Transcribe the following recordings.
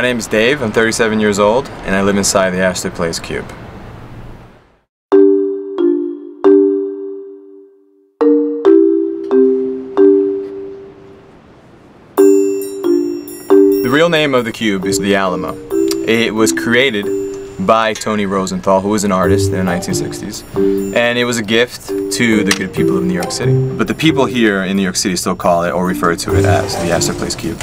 name is Dave, I'm 37 years old, and I live inside the Astor Place Cube. The real name of the cube is the Alamo. It was created by Tony Rosenthal, who was an artist in the 1960s, and it was a gift to the good people of New York City. But the people here in New York City still call it or refer to it as the Astor Place Cube.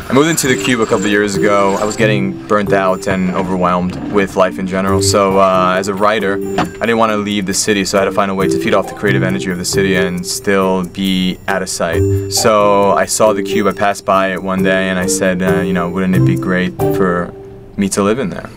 I moved into the cube a couple of years ago. I was getting burnt out and overwhelmed with life in general, so as a writer, I didn't want to leave the city, so I had to find a way to feed off the creative energy of the city and still be out of sight. So I saw the cube, I passed by it one day, and I said, you know, wouldn't it be great for me to live in there?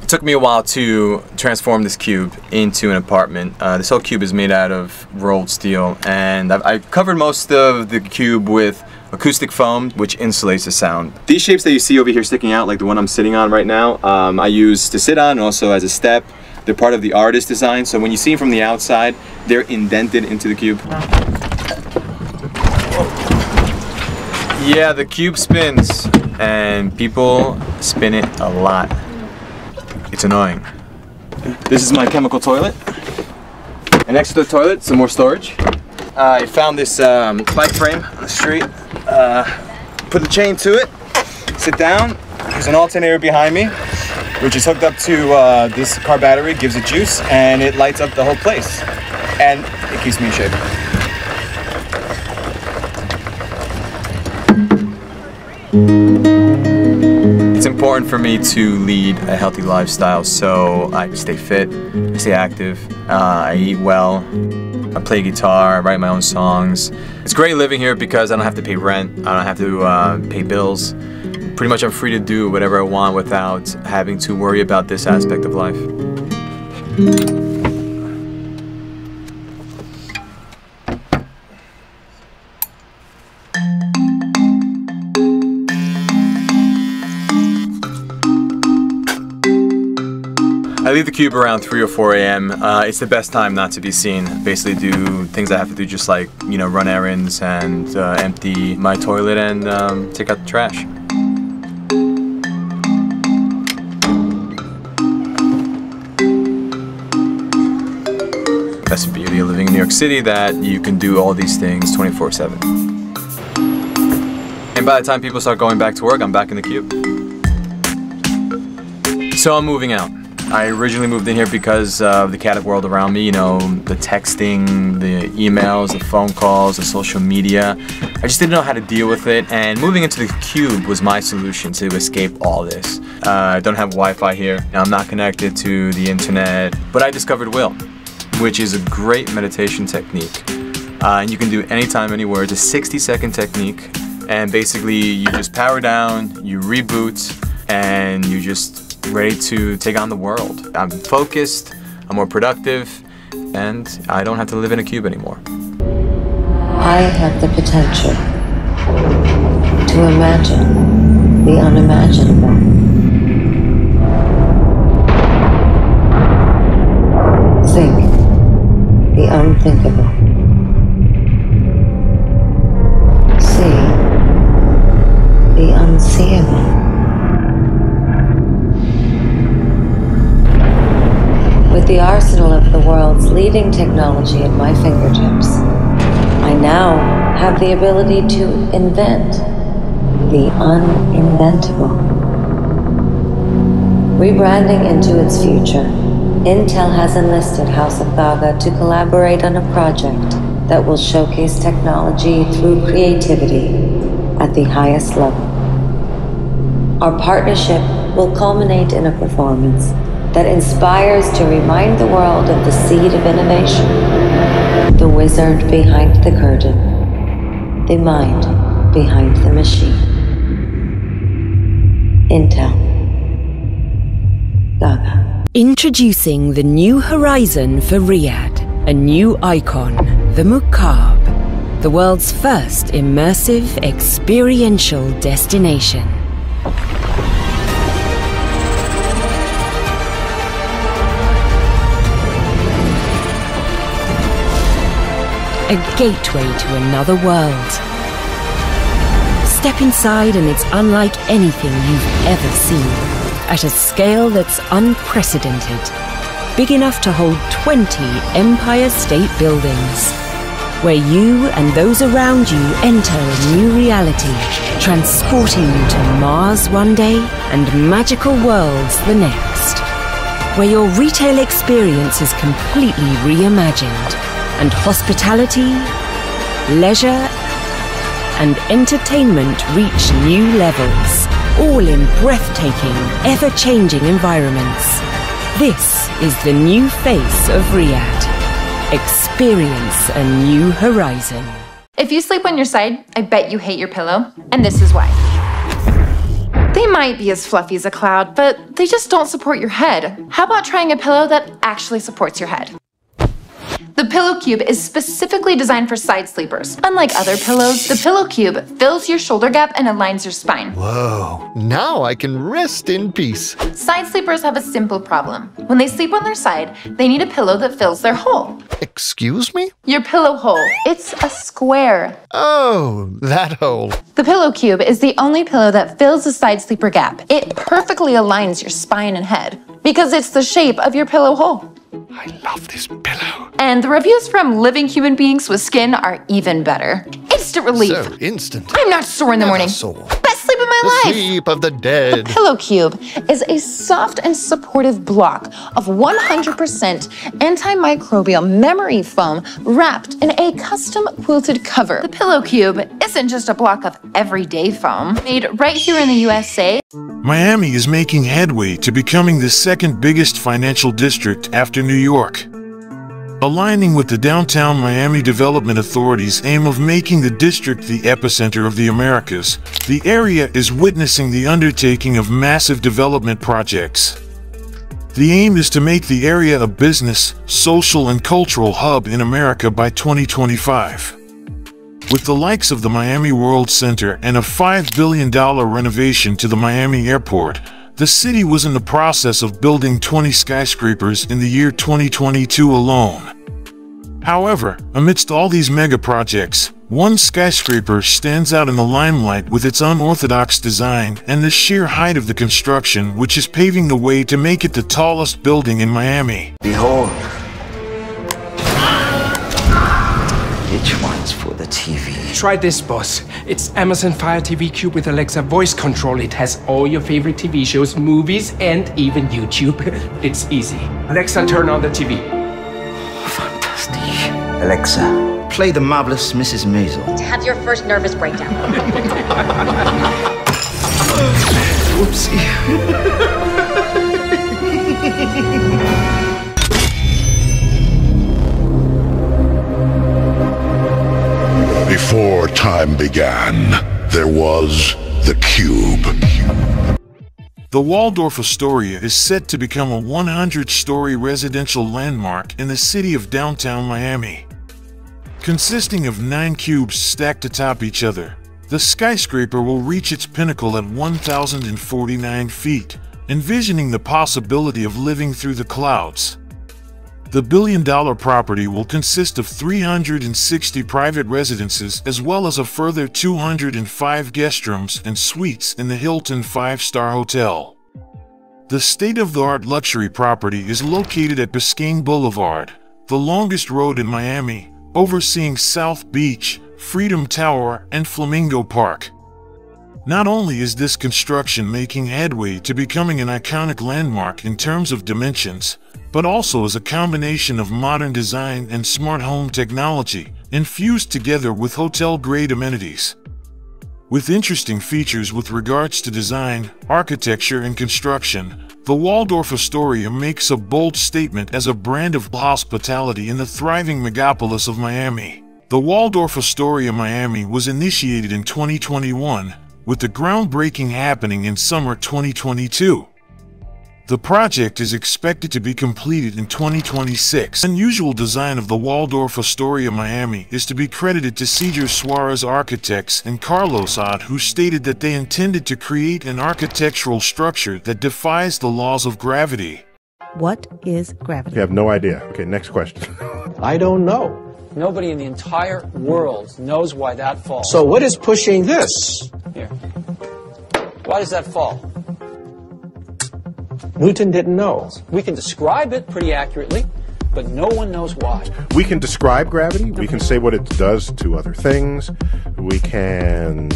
It took me a while to transform this cube into an apartment. This whole cube is made out of rolled steel, and I've covered most of the cube with acoustic foam, which insulates the sound. These shapes that you see over here sticking out, like the one I'm sitting on right now, I use to sit on and also as a step. They're part of the artist design, so when you see them from the outside, they're indented into the cube. Yeah, the cube spins, and people spin it a lot. It's annoying. This is my chemical toilet. And next to the toilet, some more storage. I found this bike frame on the street. Put the chain to it, sit down. There's an alternator behind me, which is hooked up to this car battery, gives it juice, and it lights up the whole place. And it keeps me in shape. It's important for me to lead a healthy lifestyle, so I stay fit, I stay active, I eat well, I play guitar, I write my own songs. It's great living here because I don't have to pay rent, I don't have to pay bills. Pretty much I'm free to do whatever I want without having to worry about this aspect of life. I leave the cube around 3 or 4 a.m. It's the best time not to be seen. Basically do things I have to do, just like, you know, run errands and empty my toilet and take out the trash. That's the beauty of living in New York City, that you can do all these things 24/7. And by the time people start going back to work, I'm back in the cube. So I'm moving out. I originally moved in here because of the chaotic world around me, you know, the texting, the emails, the phone calls, the social media. I just didn't know how to deal with it, and moving into the cube was my solution to escape all this. I don't have Wi-Fi here, I'm not connected to the internet, but I discovered Will, which is a great meditation technique. And you can do it anytime, anywhere. It's a 60-second technique, and basically you just power down, you reboot, and you just ready to take on the world. I'm focused, I'm more productive, and I don't have to live in a cube anymore. I have the potential to imagine the unimaginable. Think the unthinkable. See the unseeable. With the arsenal of the world's leading technology at my fingertips, I now have the ability to invent the uninventable. Rebranding into its future, Intel has enlisted House of Gaga to collaborate on a project that will showcase technology through creativity at the highest level. Our partnership will culminate in a performance that inspires to remind the world of the seed of innovation, the wizard behind the curtain, the mind behind the machine. Intel. Gaga. Introducing the new horizon for Riyadh, a new icon, the Mukaab, the world's first immersive experiential destination. a gateway to another world. Step inside and it's unlike anything you've ever seen, at a scale that's unprecedented, big enough to hold 20 Empire State Buildings, where you and those around you enter a new reality, transporting you to Mars one day and magical worlds the next, where your retail experience is completely reimagined, and hospitality, leisure, and entertainment reach new levels, all in breathtaking, ever-changing environments. This is the new face of Riyadh. Experience a new horizon. If you sleep on your side, I bet you hate your pillow, and this is why. They might be as fluffy as a cloud, but they just don't support your head. How about trying a pillow that actually supports your head? The Pillow Cube is specifically designed for side sleepers. Unlike other pillows, the Pillow Cube fills your shoulder gap and aligns your spine. Whoa, now I can rest in peace. Side sleepers have a simple problem. When they sleep on their side, they need a pillow that fills their hole. Excuse me? Your pillow hole. It's a square. Oh, that hole. The Pillow Cube is the only pillow that fills the side sleeper gap. It perfectly aligns your spine and head because it's the shape of your pillow hole. I love this pillow. And the reviews from living human beings with skin are even better. Instant relief. So instant. I'm not sore in the morning. Sore. Best sleep of my The life. sleep of the dead. Pillow Cube is a soft and supportive block of 100% antimicrobial memory foam wrapped in a custom quilted cover. The Pillow Cube isn't just a block of everyday foam. Made right here in the USA. Miami is making headway to becoming the second biggest financial district after New York. Aligning with the Downtown Miami Development Authority's aim of making the district the epicenter of the Americas, the area is witnessing the undertaking of massive development projects. The aim is to make the area a business, social, and cultural hub in America by 2025. With the likes of the Miami World Center and a $5 billion renovation to the Miami airport, the city was in the process of building 20 skyscrapers in the year 2022 alone. However, amidst all these mega projects, one skyscraper stands out in the limelight with its unorthodox design and the sheer height of the construction, which is paving the way to make it the tallest building in Miami. Behold, which one's for the TV? Try this, boss. It's Amazon Fire TV Cube with Alexa voice control. It has all your favorite TV shows, movies, and even YouTube. It's easy. Alexa, turn on the TV. Fantastic. Alexa, play the marvelous Mrs. Maisel. Have your first nervous breakdown. Whoopsie. Before time began, there was the Cube. The Waldorf Astoria is set to become a 100-story residential landmark in the city of downtown Miami. Consisting of 9 cubes stacked atop each other, the skyscraper will reach its pinnacle at 1,049 feet, envisioning the possibility of living through the clouds. The billion-dollar property will consist of 360 private residences as well as a further 205 guest rooms and suites in the Hilton 5-star hotel. The state-of-the-art luxury property is located at Biscayne Boulevard, the longest road in Miami, overseeing South Beach, Freedom Tower, and Flamingo Park. Not only is this construction making headway to becoming an iconic landmark in terms of dimensions, but also as a combination of modern design and smart home technology, infused together with hotel-grade amenities. With interesting features with regards to design, architecture, and construction, the Waldorf Astoria makes a bold statement as a brand of hospitality in the thriving megapolis of Miami. The Waldorf Astoria Miami was initiated in 2021, with the groundbreaking happening in summer 2022. The project is expected to be completed in 2026. The unusual design of the Waldorf Astoria Miami is to be credited to Cedar Suarez Architects and Carlos Odd, who stated that they intended to create an architectural structure that defies the laws of gravity. What is gravity? You have no idea. Okay, next question. I don't know. Nobody in the entire world knows why that falls. So what is pushing this? Here. Why does that fall? Newton didn't know. We can describe it pretty accurately, but no one knows why. We can describe gravity. We can say what it does to other things. We can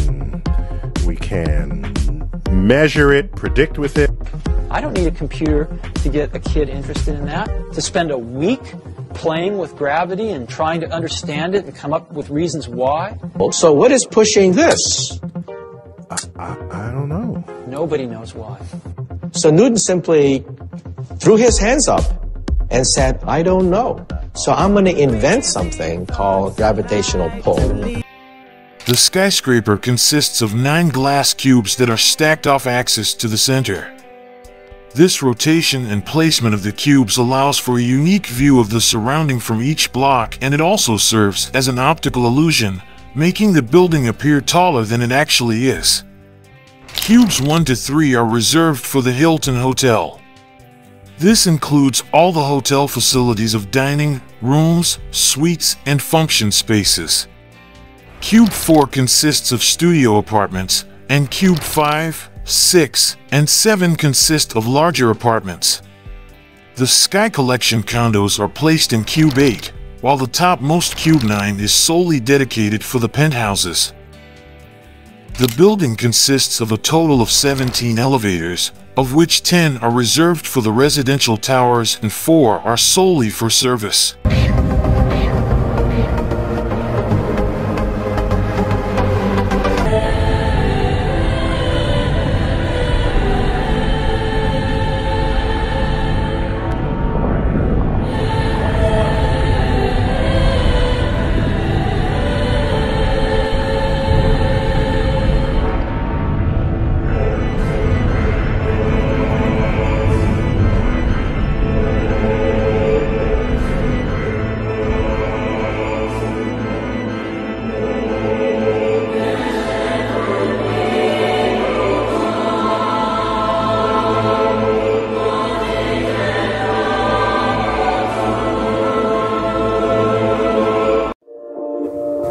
measure it, predict with it. I don't need a computer to get a kid interested in that. To spend a week playing with gravity and trying to understand it and come up with reasons why. So what is pushing this? I don't know. Nobody knows why. So Newton simply threw his hands up and said, I don't know. So I'm going to invent something called gravitational pull. The skyscraper consists of 9 glass cubes that are stacked off axis to the center. This rotation and placement of the cubes allows for a unique view of the surrounding from each block, and it also serves as an optical illusion, making the building appear taller than it actually is. Cubes 1 to 3 are reserved for the Hilton Hotel. This includes all the hotel facilities of dining, rooms, suites, and function spaces. Cube 4 consists of studio apartments, and Cube 5, 6, and 7 consist of larger apartments. The Sky Collection condos are placed in Cube 8, while the topmost Cube 9 is solely dedicated for the penthouses. The building consists of a total of 17 elevators, of which 10 are reserved for the residential towers and 4 are solely for service.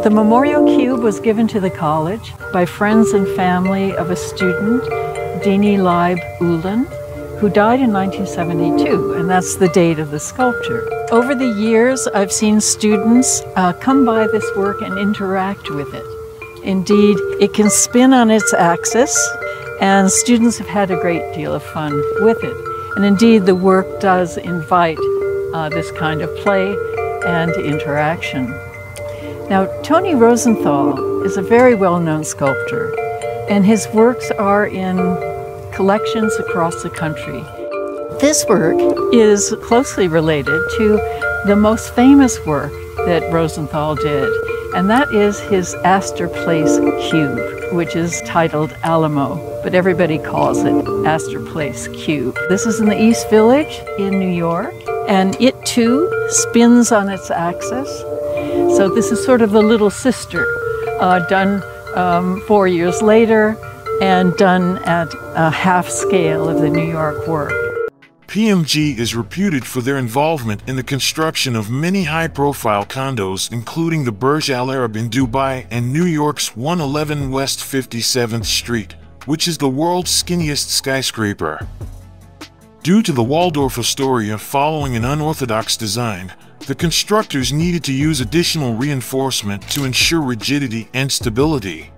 The Memorial Cube was given to the college by friends and family of a student, Dini Leib Ulan, who died in 1972, and that's the date of the sculpture. Over the years, I've seen students come by this work and interact with it. Indeed, it can spin on its axis, and students have had a great deal of fun with it. And indeed, the work does invite this kind of play and interaction. Now, Tony Rosenthal is a very well-known sculptor, and his works are in collections across the country. This work is closely related to the most famous work that Rosenthal did, and that is his Astor Place Cube, which is titled Alamo, but everybody calls it Astor Place Cube. This is in the East Village in New York, and it too spins on its axis. So this is sort of the little sister, done 4 years later and done at a half scale of the New York work. PMG is reputed for their involvement in the construction of many high-profile condos, including the Burj Al Arab in Dubai and New York's 111 West 57th Street, which is the world's skinniest skyscraper. Due to the Waldorf Astoria following an unorthodox design, the constructors needed to use additional reinforcement to ensure rigidity and stability.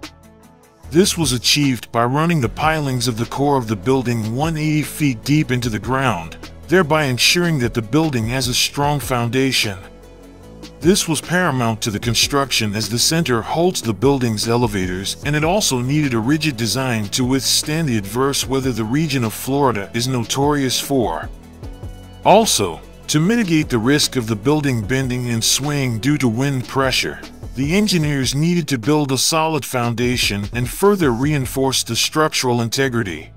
This was achieved by running the pilings of the core of the building 180 feet deep into the ground, thereby ensuring that the building has a strong foundation. This was paramount to the construction as the center holds the building's elevators, and it also needed a rigid design to withstand the adverse weather the region of Florida is notorious for. Also, to mitigate the risk of the building bending and swaying due to wind pressure, the engineers needed to build a solid foundation and further reinforce the structural integrity.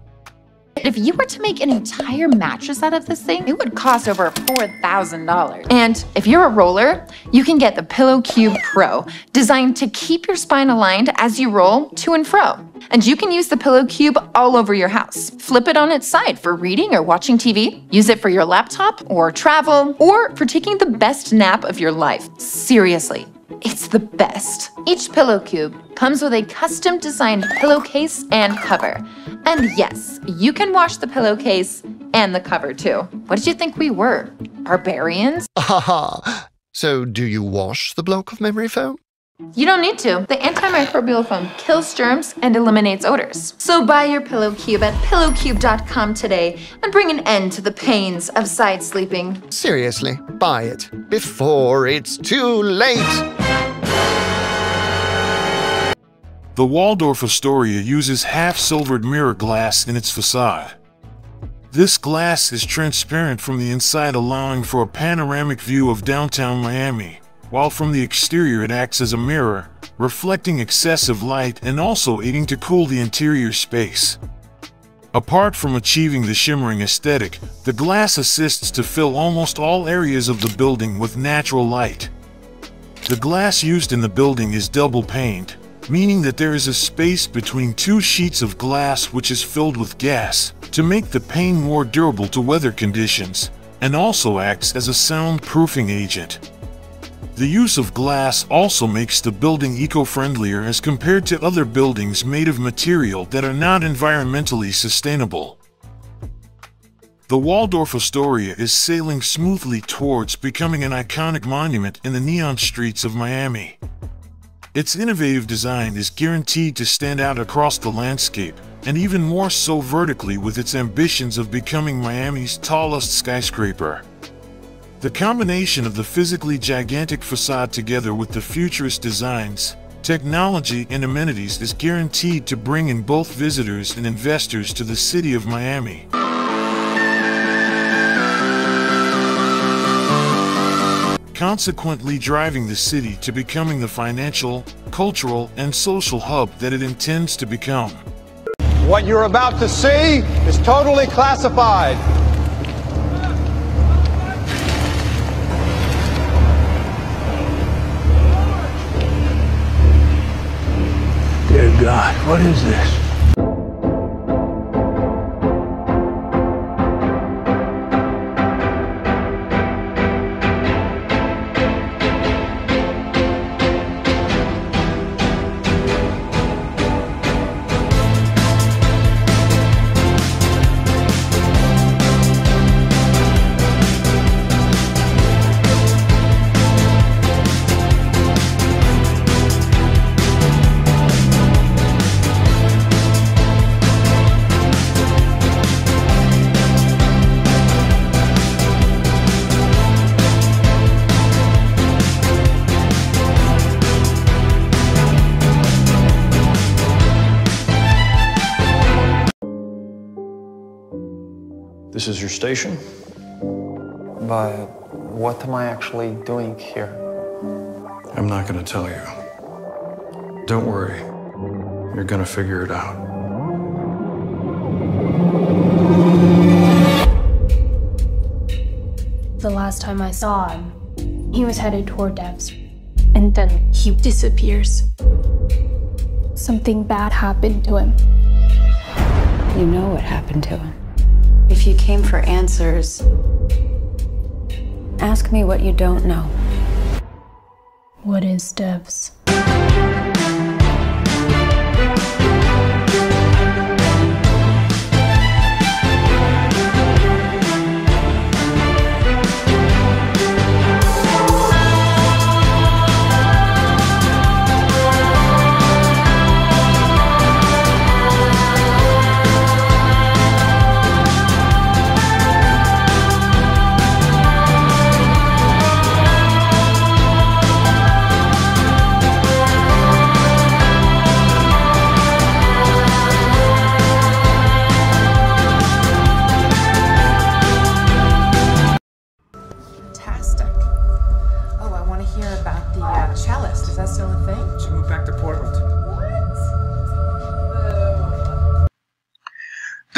If you were to make an entire mattress out of this thing, it would cost over $4,000. And if you're a roller, you can get the Pillow Cube Pro, designed to keep your spine aligned as you roll to and fro. And you can use the Pillow Cube all over your house. Flip it on its side for reading or watching TV. Use it for your laptop or travel, or for taking the best nap of your life. Seriously, it's the best. Each Pillow Cube comes with a custom-designed pillowcase and cover. And yes, you can wash the pillowcase and the cover too. What did you think we were? Barbarians? Haha. So do you wash the block of memory foam? You don't need to. The antimicrobial foam kills germs and eliminates odors. So buy your Pillow Cube at pillowcube.com today and bring an end to the pains of side sleeping. Seriously, buy it before it's too late. The Waldorf Astoria uses half-silvered mirror glass in its facade. This glass is transparent from the inside, allowing for a panoramic view of downtown Miami, while from the exterior it acts as a mirror, reflecting excessive light and also aiding to cool the interior space. Apart from achieving the shimmering aesthetic, the glass assists to fill almost all areas of the building with natural light. The glass used in the building is double-paned, meaning that there is a space between two sheets of glass which is filled with gas to make the pane more durable to weather conditions, and also acts as a soundproofing agent. The use of glass also makes the building eco-friendlier as compared to other buildings made of material that are not environmentally sustainable. The Waldorf Astoria is sailing smoothly towards becoming an iconic monument in the neon streets of Miami. Its innovative design is guaranteed to stand out across the landscape, and even more so vertically with its ambitions of becoming Miami's tallest skyscraper. The combination of the physically gigantic facade together with the futurist designs, technology, and amenities is guaranteed to bring in both visitors and investors to the city of Miami. Consequently driving the city to becoming the financial, cultural, and social hub that it intends to become. What you're about to see is totally classified. Dear God, what is this? This is your station? But what am I actually doing here? I'm not gonna tell you. Don't worry. You're gonna figure it out. The last time I saw him, he was headed toward Devs. And then he disappears. Something bad happened to him. You know what happened to him. If you came for answers, ask me what you don't know. What is Devs?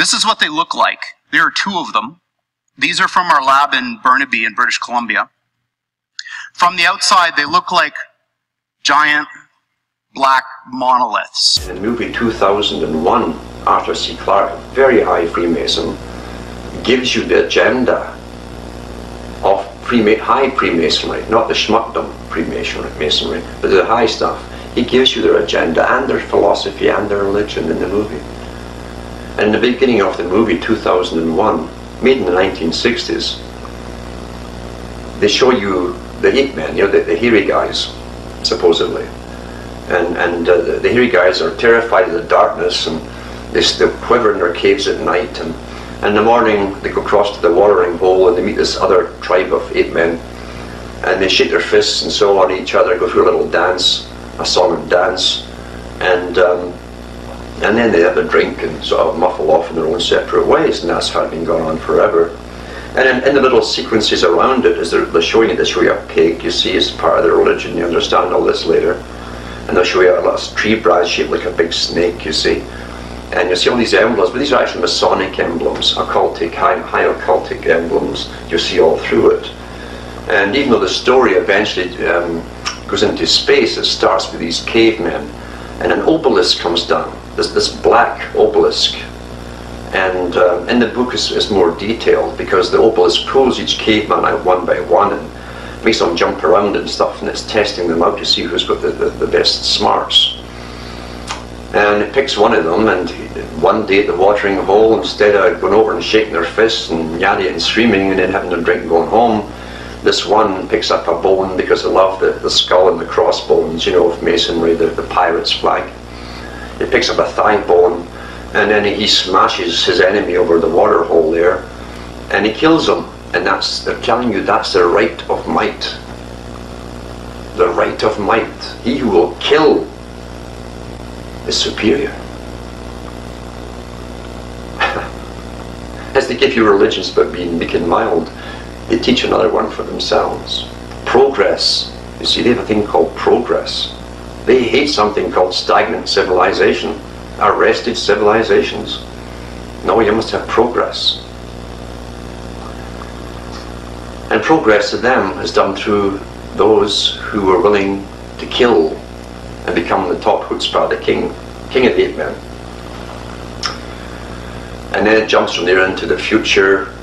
This is what they look like. There are two of them. These are from our lab in Burnaby in British Columbia. From the outside, they look like giant black monoliths. In the movie 2001, Arthur C. Clarke, very high Freemason, gives you the agenda of high Freemasonry, not the schmuckdom Freemasonry, but the high stuff. He gives you their agenda and their philosophy and their religion in the movie. And in the beginning of the movie 2001, made in the 1960s, they show you the ape men, you know, the hairy guys, supposedly. And the hairy guys are terrified of the darkness, and they quiver in their caves at night, and in the morning they go across to the watering hole and they meet this other tribe of ape men, and they shake their fists and so on each other, go through a little dance, a song and dance, and then they have a drink and sort of muffle off in their own separate ways, and that's how it's been going on forever. And in the little sequences around it, as they're showing you, they show you a pig, you see, as part of their religion, you understand all this later. And they'll show you a little tree branch shaped like a big snake, you see. And you see all these emblems, but these are actually Masonic emblems, occultic, high occultic emblems. You see all through it. And even though the story eventually goes into space, it starts with these cavemen, and an obelisk comes down, this black obelisk. And in the book it's more detailed, because the obelisk pulls each caveman out one by one and makes them jump around and stuff, and it's testing them out to see who's got the best smarts. And it picks one of them, and one day at the watering hole, instead of going over and shaking their fists and yelling and screaming and then having a drink and going home, this one picks up a bone, because they love the skull and the crossbones, you know, of masonry, the pirate's flag. He picks up a thigh bone, and then he smashes his enemy over the water hole there, and he kills him. And they're telling you that's the right of might. The right of might. He who will kill is superior. As they give you religions about being meek and mild, they teach another one for themselves. Progress. You see, they have a thing called progress. They hate something called stagnant civilization, arrested civilizations. No, you must have progress. And progress to them is done through those who are willing to kill and become the top chutzpah, the king of the ape men. And then it jumps from there into the future,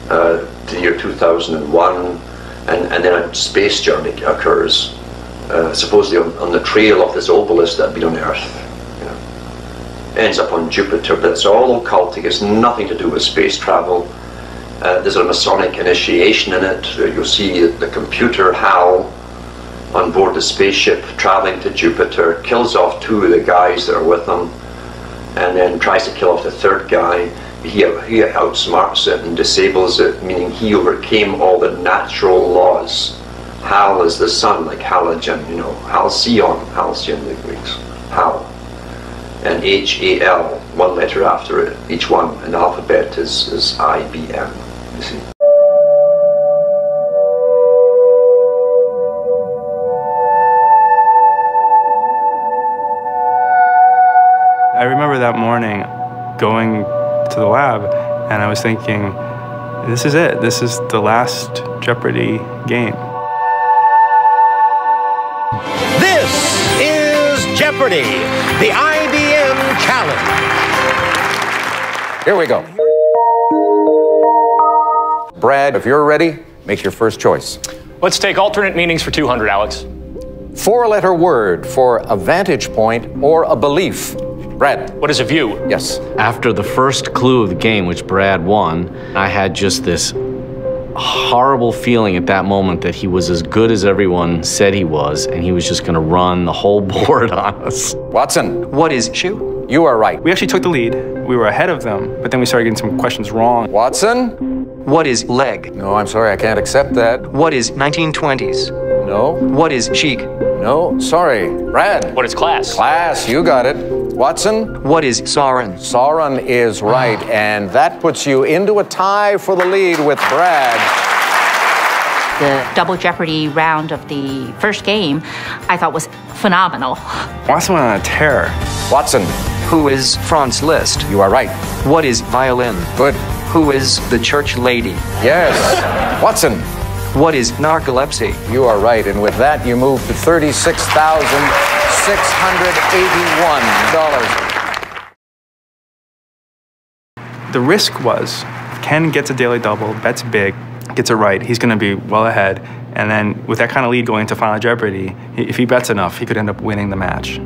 to the year 2001, and then a space journey occurs, supposedly on the trail of this obelisk that had been on Earth. You know. Ends up on Jupiter, but it's all occultic, it's nothing to do with space travel. There's a Masonic initiation in it. You'll see the computer HAL on board the spaceship traveling to Jupiter, kills off two of the guys that are with them, and then tries to kill off the third guy. He outsmarts it and disables it, meaning he overcame all the natural laws. HAL is the sun, like halogen, you know, halcyon the Greeks, HAL. And HAL, one letter after it, each one in the alphabet is IBM. You see. I remember that morning going to the lab, and I was thinking, this is it. This is the last Jeopardy game. This is Jeopardy, the IBM Challenge. Here we go. Brad, if you're ready, make your first choice. Let's take alternate meanings for 200, Alex. 4-letter word for a vantage point or a belief. Brad. What is a view? Yes. After the first clue of the game, which Brad won, I had just this horrible feeling at that moment that he was as good as everyone said he was, and he was just going to run the whole board on us. Watson. What is shoe? You are right. We actually took the lead. We were ahead of them, but then we started getting some questions wrong. Watson. What is leg? No, I'm sorry, I can't accept that. What is 1920s? No. What is chic? No, sorry. Brad. What is class? Class, you got it. Watson? What is Sauron? Sauron is right, and that puts you into a tie for the lead with Brad. The Double Jeopardy round of the first game, I thought was phenomenal. Watson went on a tear. Watson. Who is Franz Liszt? You are right. What is violin? Good. Who is the church lady? Yes. Watson. What is narcolepsy? You are right, and with that, you move to $36,681. The risk was, if Ken gets a daily double, bets big, gets it right, he's going to be well ahead. And then with that kind of lead going into Final Jeopardy, if he bets enough, he could end up winning the match.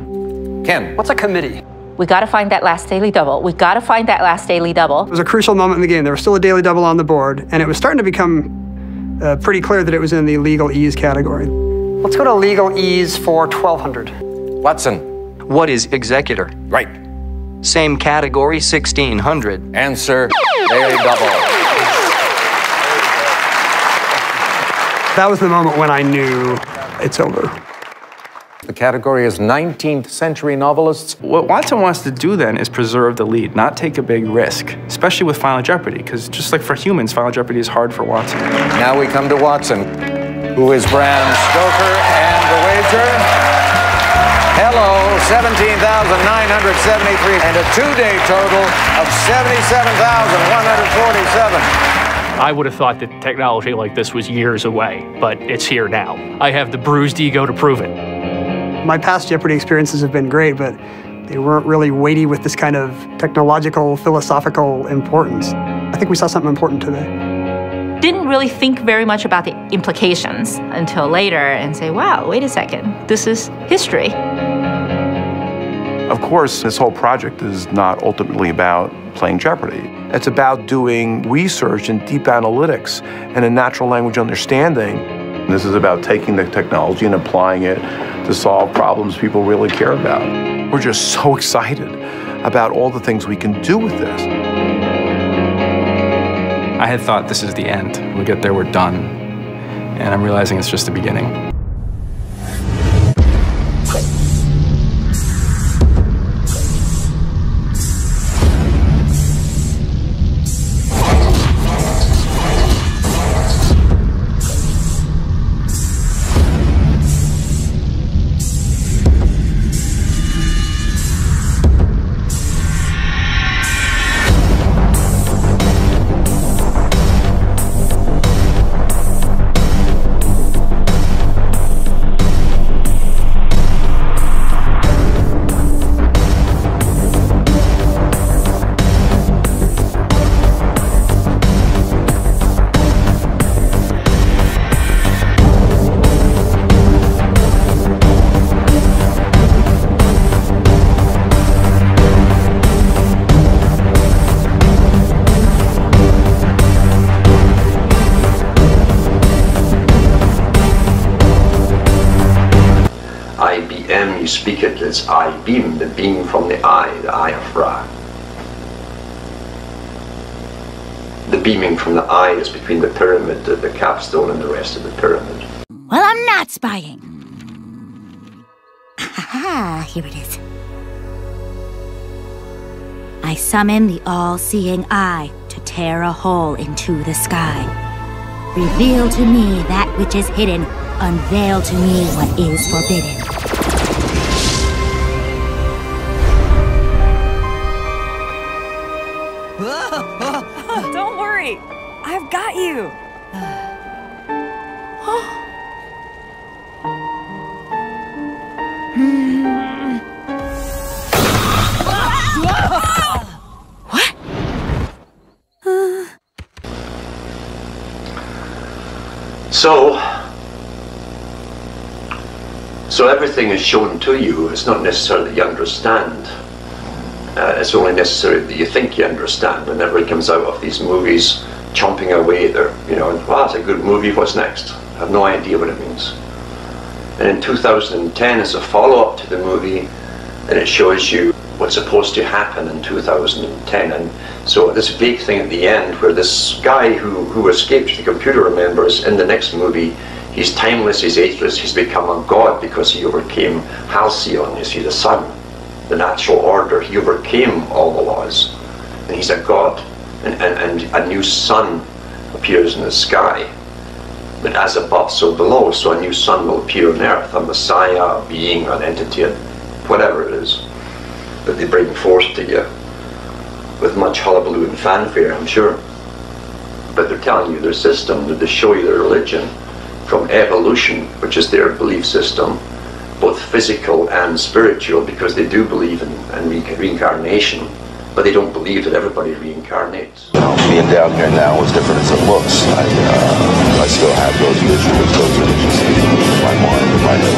Ken. What's a committee? We got to find that last daily double. We got to find that last daily double. It was a crucial moment in the game. There was still a daily double on the board, and it was starting to become pretty clear that it was in the legal ease category. Let's go to legal ease for 1,200. Watson. What is executor? Right. Same category, 1,600. Answer, daily double. That was the moment when I knew it's over. The category is 19th century novelists. What Watson wants to do then is preserve the lead, not take a big risk, especially with Final Jeopardy, because just like for humans, Final Jeopardy is hard for Watson. Now we come to Watson, who is Bram Stoker, and the wager. Hello, 17,973, and a two-day total of 77,147. I would have thought that technology like this was years away, but it's here now. I have the bruised ego to prove it. My past Jeopardy experiences have been great, but they weren't really weighty with this kind of technological, philosophical importance. I think we saw something important today. Didn't really think very much about the implications until later and say, wow, wait a second, this is history. Of course, this whole project is not ultimately about playing Jeopardy. It's about doing research and deep analytics and a natural language understanding. This is about taking the technology and applying it to solve problems people really care about. We're just so excited about all the things we can do with this. I had thought this is the end. When we get there, we're done. And I'm realizing it's just the beginning. You speak it as I beam, the beam from the eye of Ra. The beaming from the eye is between the pyramid, the capstone, and the rest of the pyramid. Well, I'm not spying. Aha, here it is. I summon the all-seeing eye to tear a hole into the sky. Reveal to me that which is hidden. Unveil to me what is forbidden. Don't worry, I've got you. So everything is shown to you. It's not necessarily that you understand. It's only necessary that you think you understand. Whenever he comes out of these movies, chomping away there, you know, wow, it's a good movie, what's next? I have no idea what it means. And in 2010, it's a follow-up to the movie, and it shows you what's supposed to happen in 2010. And so this big thing at the end, where this guy who escaped the computer, remembers, in the next movie, he's timeless, he's ageless, he's become a god because he overcame Halcyon, you see, the sun, the natural order. He overcame all the laws, and he's a god. And a new sun appears in the sky. But as above, so below. So a new sun will appear on earth, a messiah, a being, an entity, whatever it is that they bring forth to you. with much hullabaloo and fanfare, I'm sure. But they're telling you their system, that they show you their religion, from evolution, which is their belief system, both physical and spiritual, because they do believe in reincarnation, but they don't believe that everybody reincarnates. Being down here now is different as it looks. I still have those visuals, those images in my mind, in my head.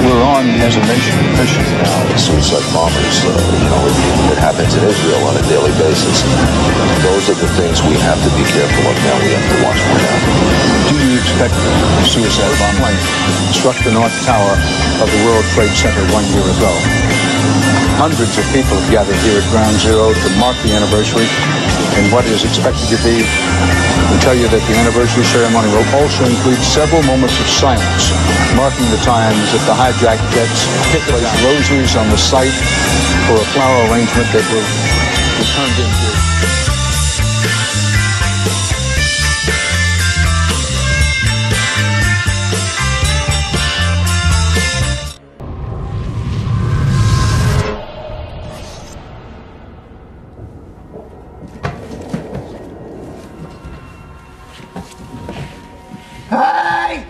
We're on, as a nation, mission now. Suicide bombers, it happens in Israel on a daily basis. Those are the things we have to be careful of now. We have to watch for now. Do you expect a suicide bomb struck the North Tower of the World Trade Center 1 year ago? Hundreds of people have gathered here at Ground Zero to mark the anniversary in what is expected to be, we tell you that the anniversary ceremony will also include several moments of silence, marking the times that the hijacked jets place roses on the site for a flower arrangement that will be turned into. Hey!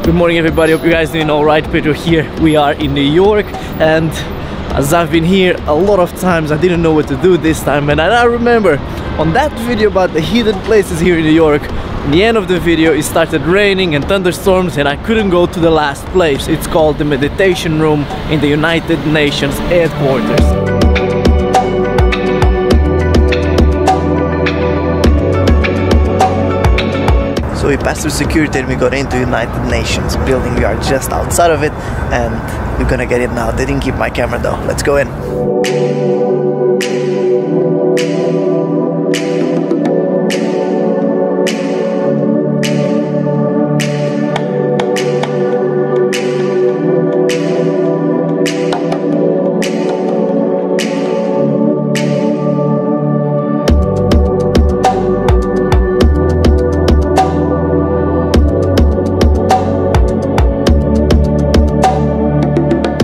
Good morning everybody, hope you guys doing alright. Pedro here. We are in New York, and as I've been here a lot of times, I didn't know what to do this time. And I remember on that video about the hidden places here in New York, in the end of the video it started raining and thunderstorms and I couldn't go to the last place. It's called the meditation room in the United Nations headquarters. So we passed through security and we got into United Nations building. We are just outside of it and we're gonna get in now. They didn't keep my camera though. Let's go in.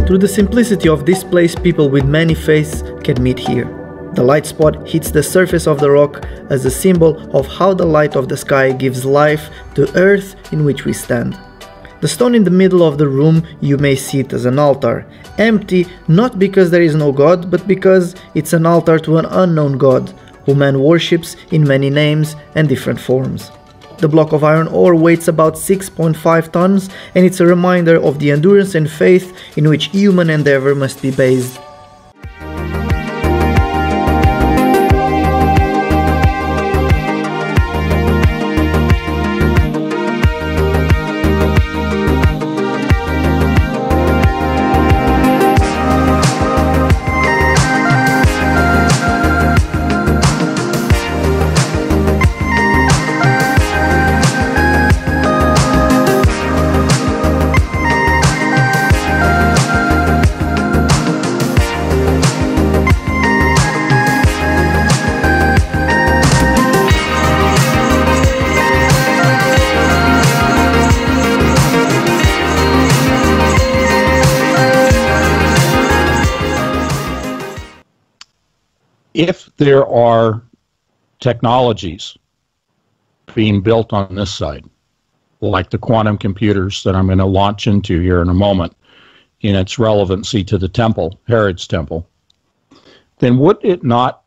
Through the simplicity of this place, people with many faiths can meet here. The light spot hits the surface of the rock as a symbol of how the light of the sky gives life to earth in which we stand. The stone in the middle of the room, you may see it as an altar, empty not because there is no God, but because it's an altar to an unknown God, who man worships in many names and different forms. The block of iron ore weighs about 6.5 tons, and it's a reminder of the endurance and faith in which human endeavor must be based. If there are technologies being built on this side, like the quantum computers that I'm going to launch into here in a moment, in its relevancy to the temple, Herod's temple, then would it not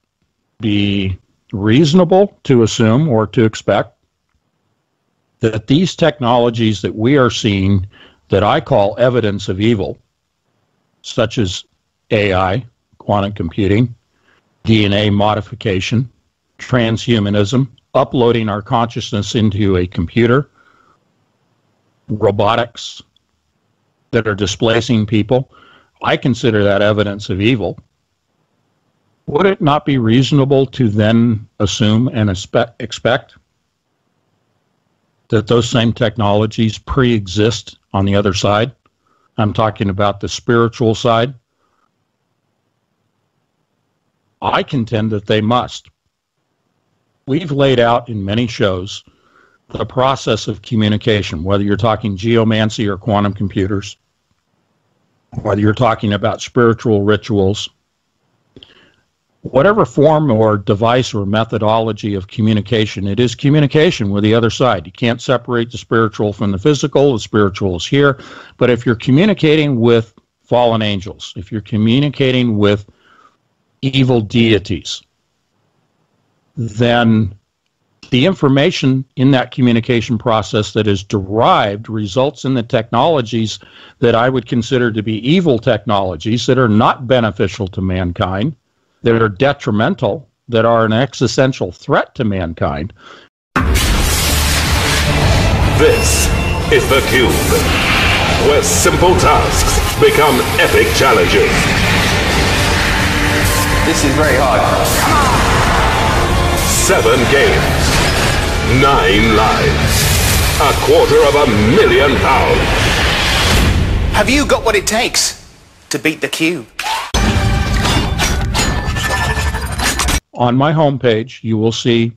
be reasonable to assume or to expect that these technologies that we are seeing that I call evidence of evil, such as AI, quantum computing, DNA modification, transhumanism, uploading our consciousness into a computer, robotics that are displacing people, I consider that evidence of evil. Would it not be reasonable to then assume and expect that those same technologies pre-exist on the other side? I'm talking about the spiritual side. I contend that they must. We've laid out in many shows the process of communication, whether you're talking geomancy or quantum computers, whether you're talking about spiritual rituals, whatever form or device or methodology of communication, it is communication with the other side. You can't separate the spiritual from the physical. The spiritual is here. But if you're communicating with fallen angels, if you're communicating with evil deities, then the information in that communication process that is derived results in the technologies that I would consider to be evil technologies that are not beneficial to mankind, that are detrimental, that are an existential threat to mankind. This is theCUBE, where simple tasks become epic challenges. This is very hard. 7 games, 9 lives, £250,000. Have you got what it takes to beat the cube? On my homepage, you will see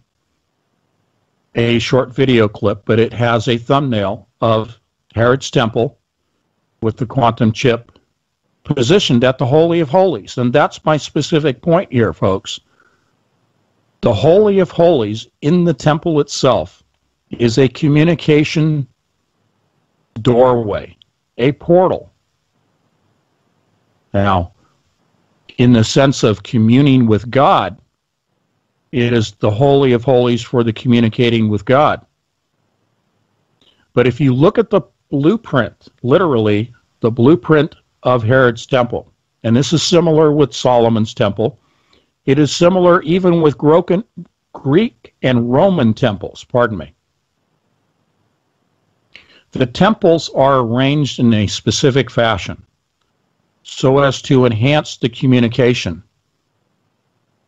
a short video clip, but it has a thumbnail of Herod's temple with the quantum chip positioned at the Holy of Holies. And that's my specific point here, folks. The Holy of Holies in the temple itself is a communication doorway, a portal. Now, in the sense of communing with God, it is the Holy of Holies for the communicating with God. But if you look at the blueprint, literally the blueprint of Herod's temple, and this is similar with Solomon's temple, it is similar even with Greek and Roman temples, pardon me. The temples are arranged in a specific fashion so as to enhance the communication,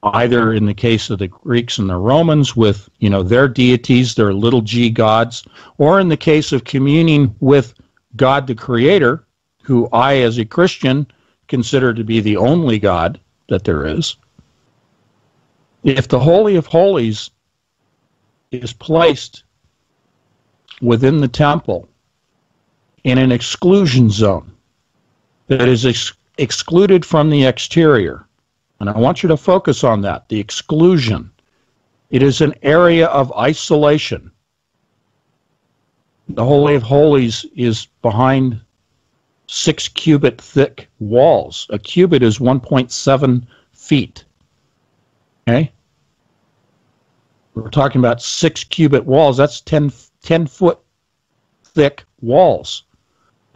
either in the case of the Greeks and the Romans with, their deities, their little g gods, or in the case of communing with God the Creator, who I, as a Christian, consider to be the only God that there is. If the Holy of Holies is placed within the temple in an exclusion zone that is excluded from the exterior, and I want you to focus on that, the exclusion. It is an area of isolation. The Holy of Holies is behind 6-cubit thick walls. A cubit is 1.7 feet. Okay? We're talking about 6-cubit walls. That's 10-foot thick walls.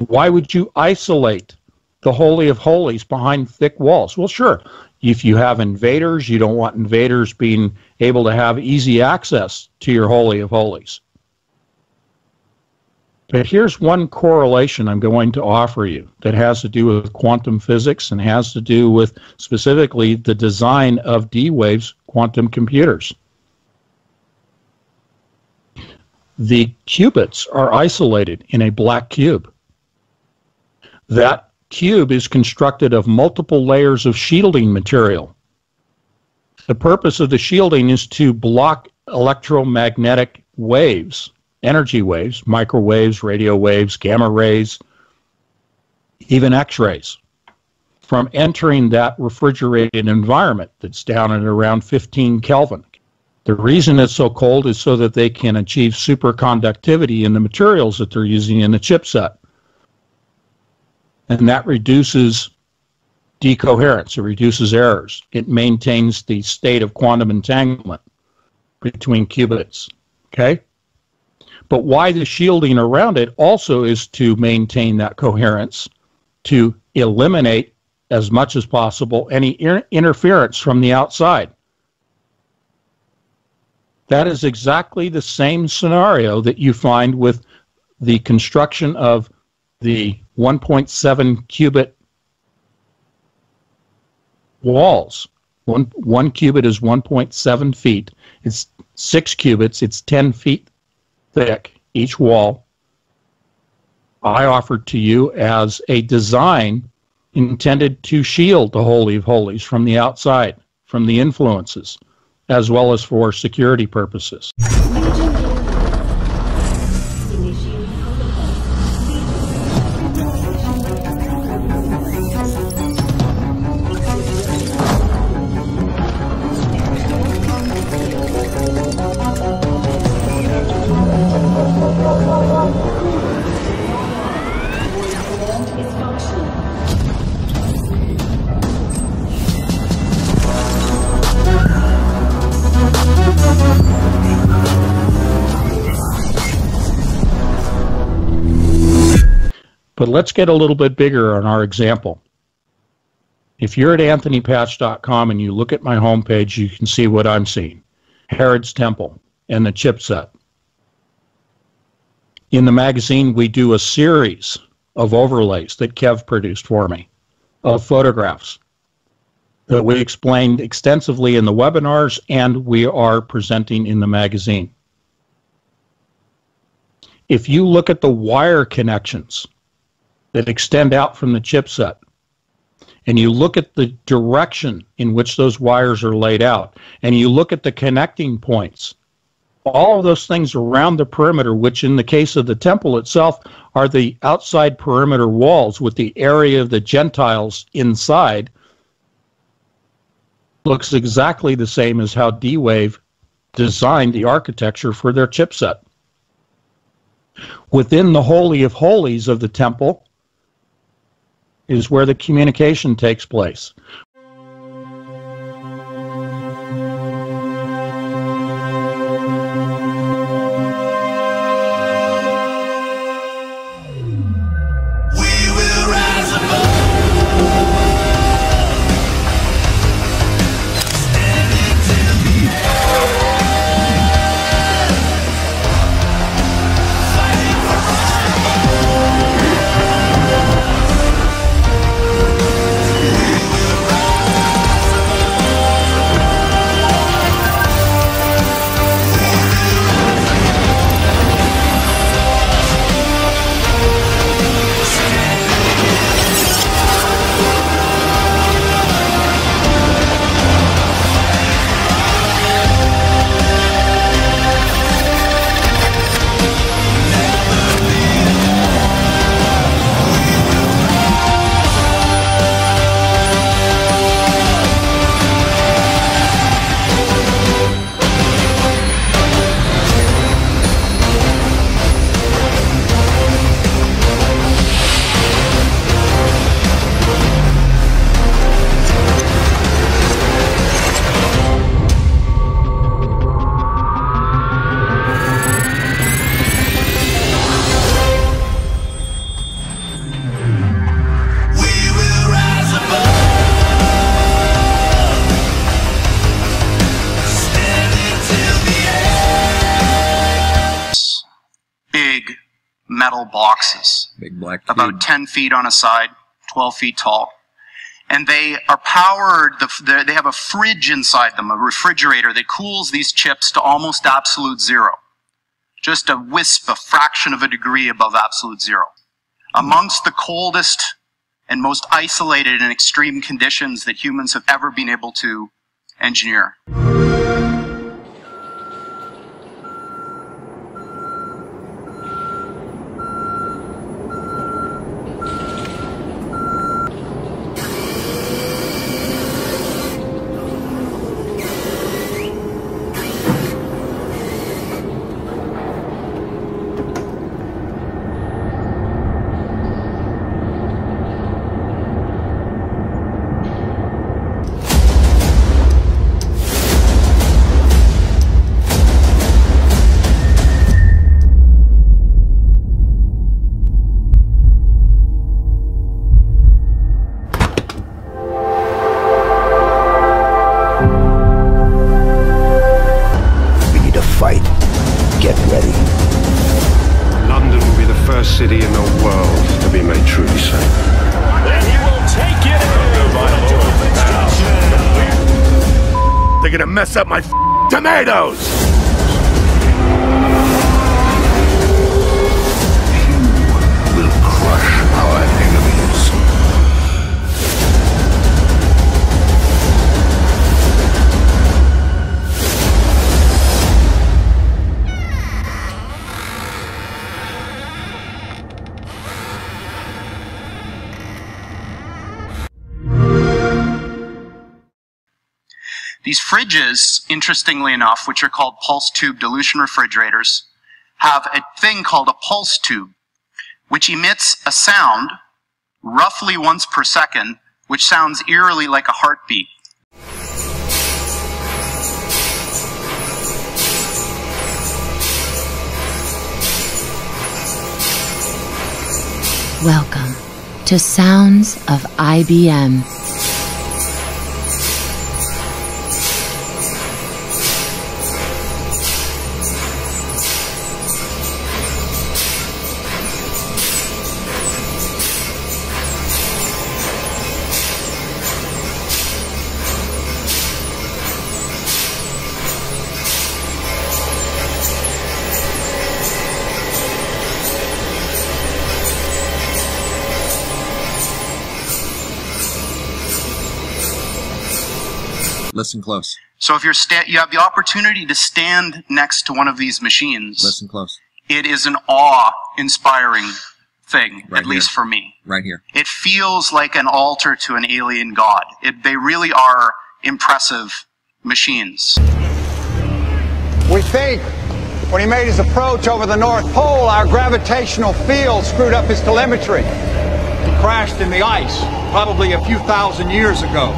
Why would you isolate the Holy of Holies behind thick walls? Well, sure. If you have invaders, you don't want invaders being able to have easy access to your Holy of Holies. But here's one correlation I'm going to offer you that has to do with quantum physics and has to do with specifically the design of D-Wave's quantum computers. The qubits are isolated in a black cube. That cube is constructed of multiple layers of shielding material. The purpose of the shielding is to block electromagnetic waves, energy waves, microwaves, radio waves, gamma rays, even X-rays, from entering that refrigerated environment that's down at around 15 Kelvin. The reason it's so cold is so that they can achieve superconductivity in the materials that they're using in the chipset. And that reduces decoherence. It reduces errors. It maintains the state of quantum entanglement between qubits. Okay? But why the shielding around it also is to maintain that coherence, to eliminate as much as possible any interference from the outside. That is exactly the same scenario that you find with the construction of the 1.7 qubit walls. One qubit is 1.7 feet. It's 6 qubits. It's 10 feet thick, each wall. I offered to you as a design intended to shield the Holy of Holies from the outside, from the influences, as well as for security purposes. But let's get a little bit bigger on our example. If you're at anthonypatch.com and you look at my homepage, you can see what I'm seeing. Herod's Temple and the chipset. In the magazine, we do a series of overlays that Kev produced for me, of photographs that we explained extensively in the webinars and we are presenting in the magazine. If you look at the wire connections that extend out from the chipset, and you look at the direction in which those wires are laid out, and you look at the connecting points, all of those things around the perimeter, which in the case of the temple itself are the outside perimeter walls with the area of the Gentiles inside, looks exactly the same as how D-Wave designed the architecture for their chipset. Within the Holy of Holies of the temple is where the communication takes place. Metal boxes, big black cube. About 10 feet on a side, 12 feet tall. And they are powered, they have a fridge inside them, a refrigerator that cools these chips to almost absolute zero. Just a wisp, a fraction of a degree above absolute zero. Amongst the coldest and most isolated and extreme conditions that humans have ever been able to engineer. Get ready. London will be the first city in the world to be made truly safe. And he will take it. They're gonna mess up my tomatoes. You will crush our enemies. These fridges, interestingly enough, which are called pulse tube dilution refrigerators, have a thing called a pulse tube, which emits a sound roughly once per second, which sounds eerily like a heartbeat. Welcome to Sounds of IBM. Listen close. So if you have the opportunity to stand next to one of these machines, Listen close. It is an awe-inspiring thing, Right at least for me. Right here. It feels like an altar to an alien god. They really are impressive machines. We think when he made his approach over the North Pole, our gravitational field screwed up his telemetry. He crashed in the ice, probably a few thousand years ago.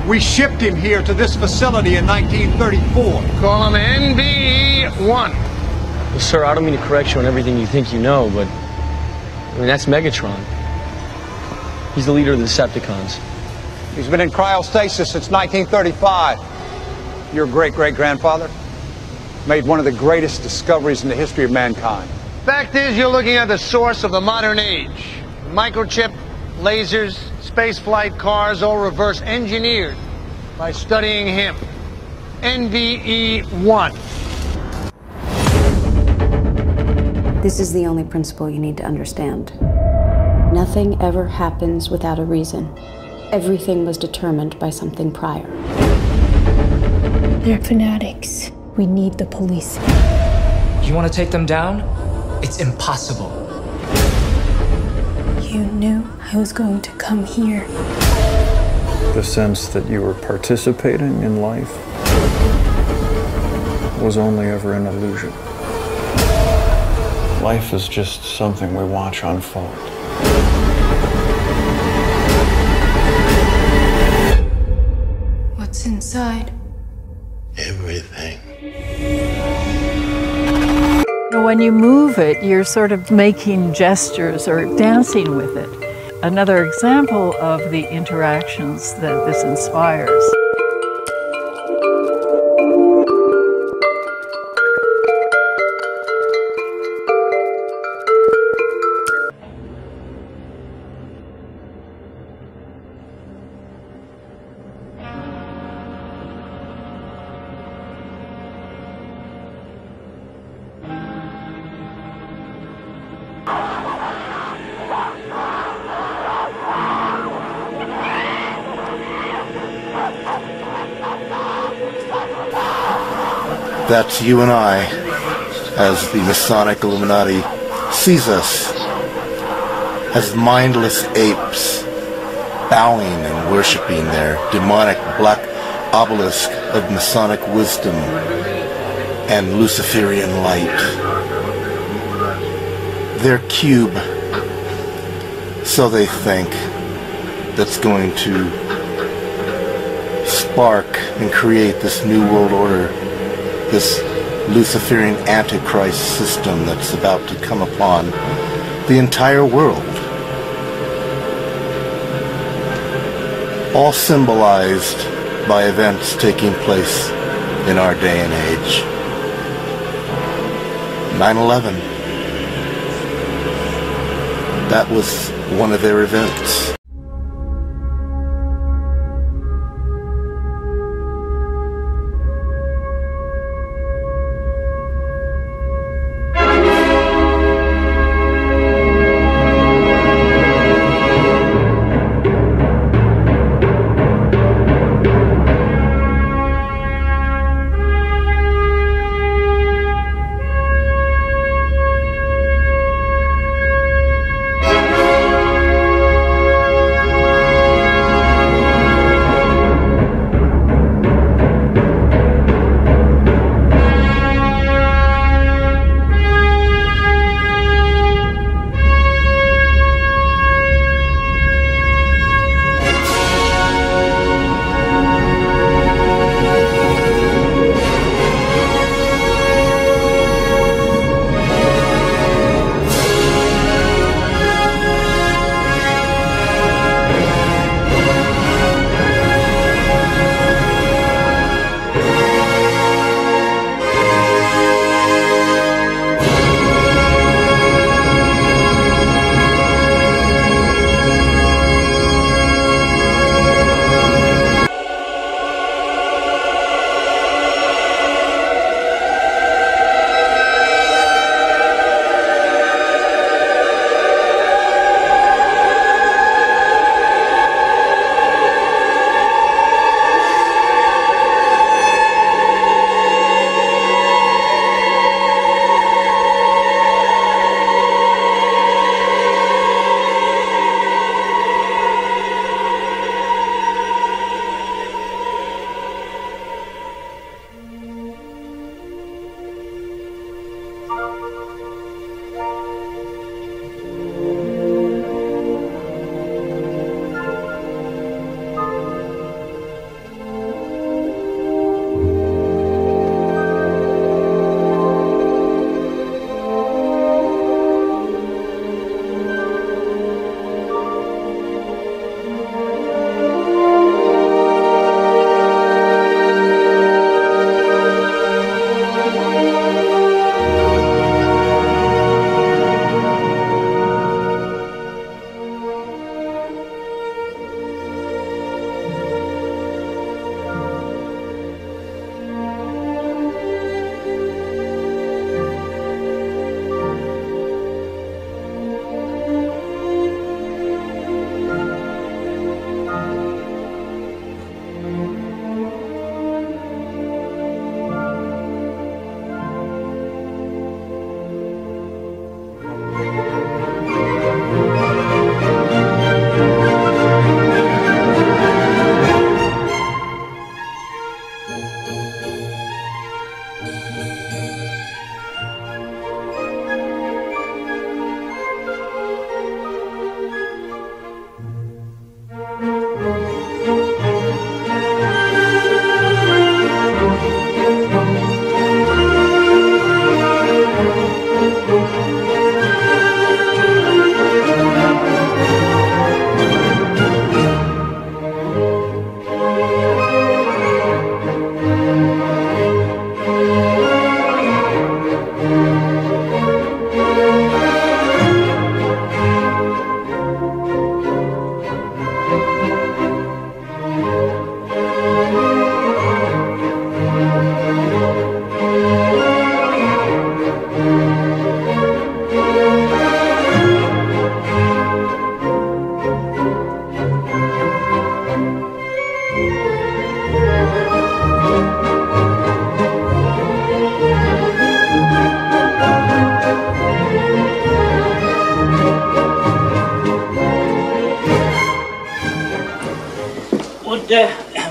We shipped him here to this facility in 1934. Call him NBE-1. Well, sir, I don't mean to correct you on everything you think you know, but I mean, that's Megatron. He's the leader of the Decepticons. He's been in cryostasis since 1935. Your great-great-grandfather made one of the greatest discoveries in the history of mankind. Fact is, you're looking at the source of the modern age. Microchip, lasers, spaceflight, cars, all reverse engineered by studying him. NBE-1. This is the only principle you need to understand. Nothing ever happens without a reason. Everything was determined by something prior. They're fanatics. We need the police. You want to take them down? It's impossible. You knew I was going to come here. The sense that you were participating in life was only ever an illusion. Life is just something we watch unfold. What's inside? Everything. When you move it, you're sort of making gestures or dancing with it. Another example of the interactions that this inspires. That's you and I, as the Masonic Illuminati sees us, as mindless apes, bowing and worshipping their demonic black obelisk of Masonic wisdom and Luciferian light. Their cube, so they think, that's going to spark and create this new world order, this Luciferian Antichrist system that's about to come upon the entire world. All symbolized by events taking place in our day and age. 9/11. That was one of their events.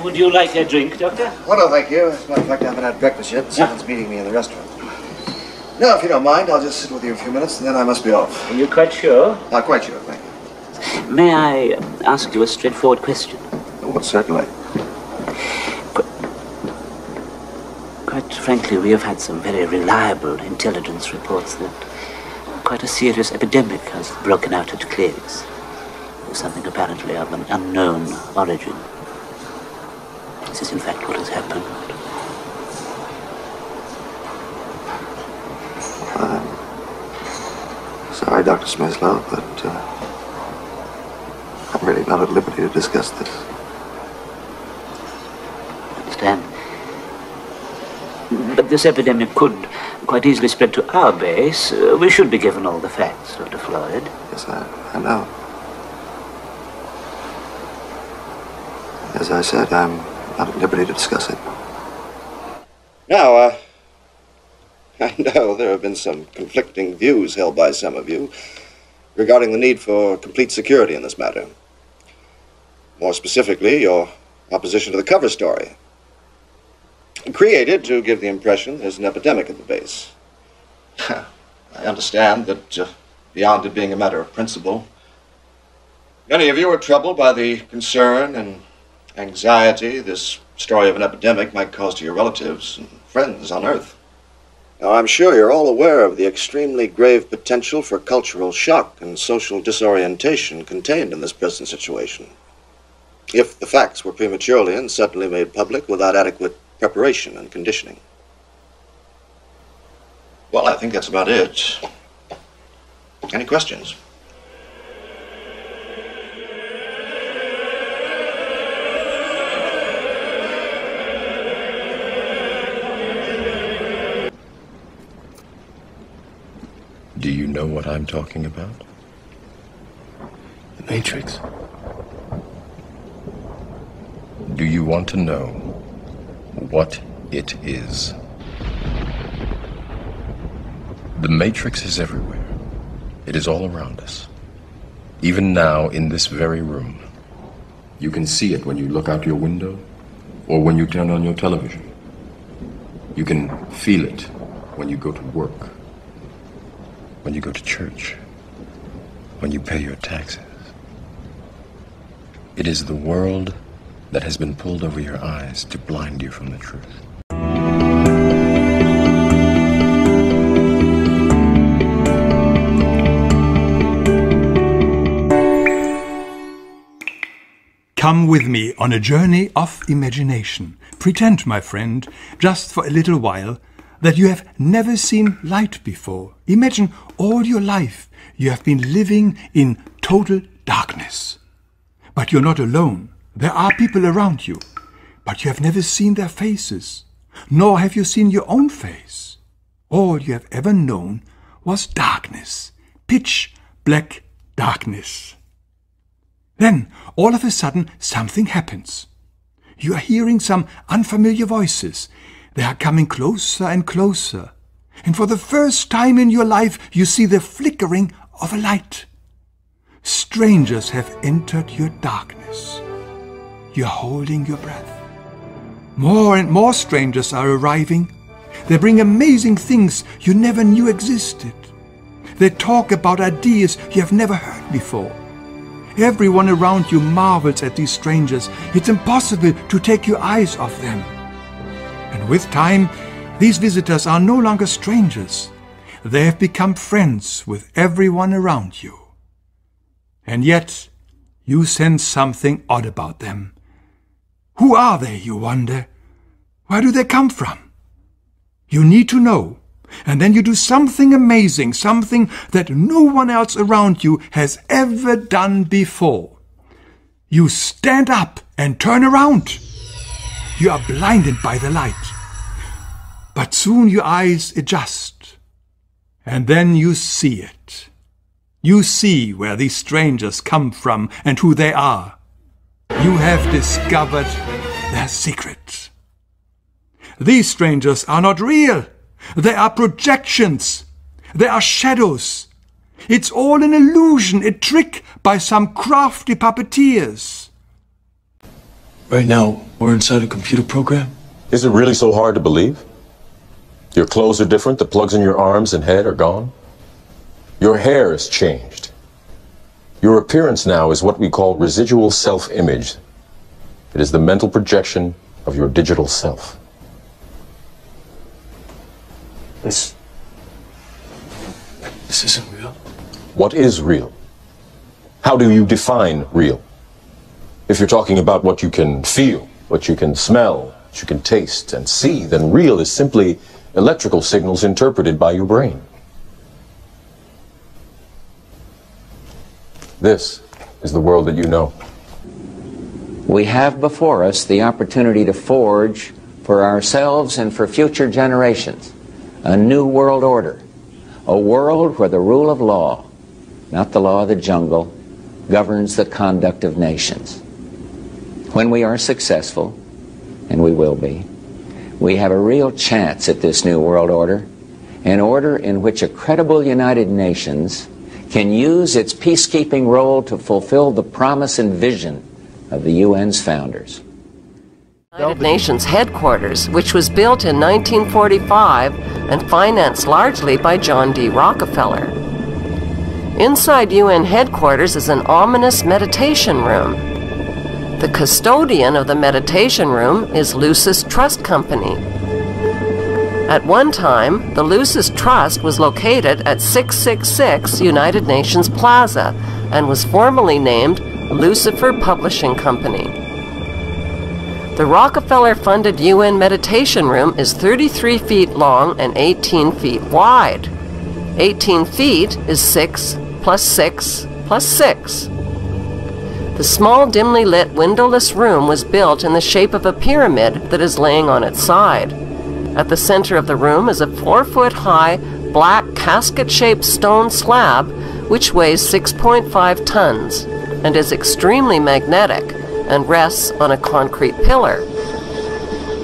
Would you like a drink, Doctor? Oh, no, thank you. As a matter of fact, I haven't had breakfast yet. Someone's meeting me in the restaurant. No, if you don't mind, I'll just sit with you a few minutes, and then I must be off. Are you quite sure? Quite sure, thank you. May I ask you a straightforward question? Oh, certainly. Quite frankly, we have had some very reliable intelligence reports that quite a serious epidemic has broken out at clinics. Something apparently of an unknown origin. Is this in fact what has happened? sorry, Dr. Smyslow, but I'm really not at liberty to discuss this. I understand. But this epidemic could quite easily spread to our base. We should be given all the facts, Dr. Floyd. Yes, I know. As I said, I'm not at liberty to discuss it. Now, I know there have been some conflicting views held by some of you regarding the need for complete security in this matter. More specifically, your opposition to the cover story, created to give the impression there's an epidemic at the base. I understand that beyond it being a matter of principle, many of you are troubled by the concern and anxiety this story of an epidemic might cause to your relatives and friends on Earth. Now, I'm sure you're all aware of the extremely grave potential for cultural shock and social disorientation contained in this present situation, if the facts were prematurely and suddenly made public without adequate preparation and conditioning. Well, I think that's about it. Any questions? Do you know what I'm talking about? The Matrix. Do you want to know what it is? The Matrix is everywhere. It is all around us. Even now, in this very room. You can see it when you look out your window or when you turn on your television. You can feel it when you go to work, when you go to church, when you pay your taxes. It is the world that has been pulled over your eyes to blind you from the truth. Come with me on a journey of imagination. Pretend, my friend, just for a little while, that you have never seen light before. Imagine all your life you have been living in total darkness. But you're not alone. There are people around you, but you have never seen their faces, nor have you seen your own face. All you have ever known was darkness, pitch black darkness. Then, all of a sudden, something happens. You are hearing some unfamiliar voices. They are coming closer and closer. And for the first time in your life, you see the flickering of a light. Strangers have entered your darkness. You are holding your breath. More and more strangers are arriving. They bring amazing things you never knew existed. They talk about ideas you have never heard before. Everyone around you marvels at these strangers. It's impossible to take your eyes off them. And with time, these visitors are no longer strangers. They have become friends with everyone around you. And yet, you sense something odd about them. Who are they, you wonder? Where do they come from? You need to know. And then you do something amazing, something that no one else around you has ever done before. You stand up and turn around. You are blinded by the light. But soon your eyes adjust. And then you see it. You see where these strangers come from and who they are. You have discovered their secret. These strangers are not real. They are projections. They are shadows. It's all an illusion, a trick by some crafty puppeteers. Right now, we're inside a computer program. Is it really so hard to believe? Your clothes are different, the plugs in your arms and head are gone. Your hair has changed. Your appearance now is what we call residual self-image. It is the mental projection of your digital self. This isn't real. What is real? How do you define real? If you're talking about what you can feel, what you can smell, what you can taste and see, then real is simply electrical signals interpreted by your brain. This is the world that you know. We have before us the opportunity to forge for ourselves and for future generations a new world order, a world where the rule of law, not the law of the jungle, governs the conduct of nations. When we are successful, and we will be, we have a real chance at this new world order, an order in which a credible United Nations can use its peacekeeping role to fulfill the promise and vision of the UN's founders. United Nations headquarters, which was built in 1945 and financed largely by John D. Rockefeller. Inside UN headquarters is an ominous meditation room. The custodian of the meditation room is Lucis Trust Company. At one time, the Lucis Trust was located at 666 United Nations Plaza and was formerly named Lucifer Publishing Company. The Rockefeller-funded UN meditation room is 33 feet long and 18 feet wide. 18 feet is 6 plus 6 plus 6. The small, dimly lit, windowless room was built in the shape of a pyramid that is laying on its side. At the center of the room is a 4-foot-high, black, casket-shaped stone slab which weighs 6.5 tons and is extremely magnetic and rests on a concrete pillar.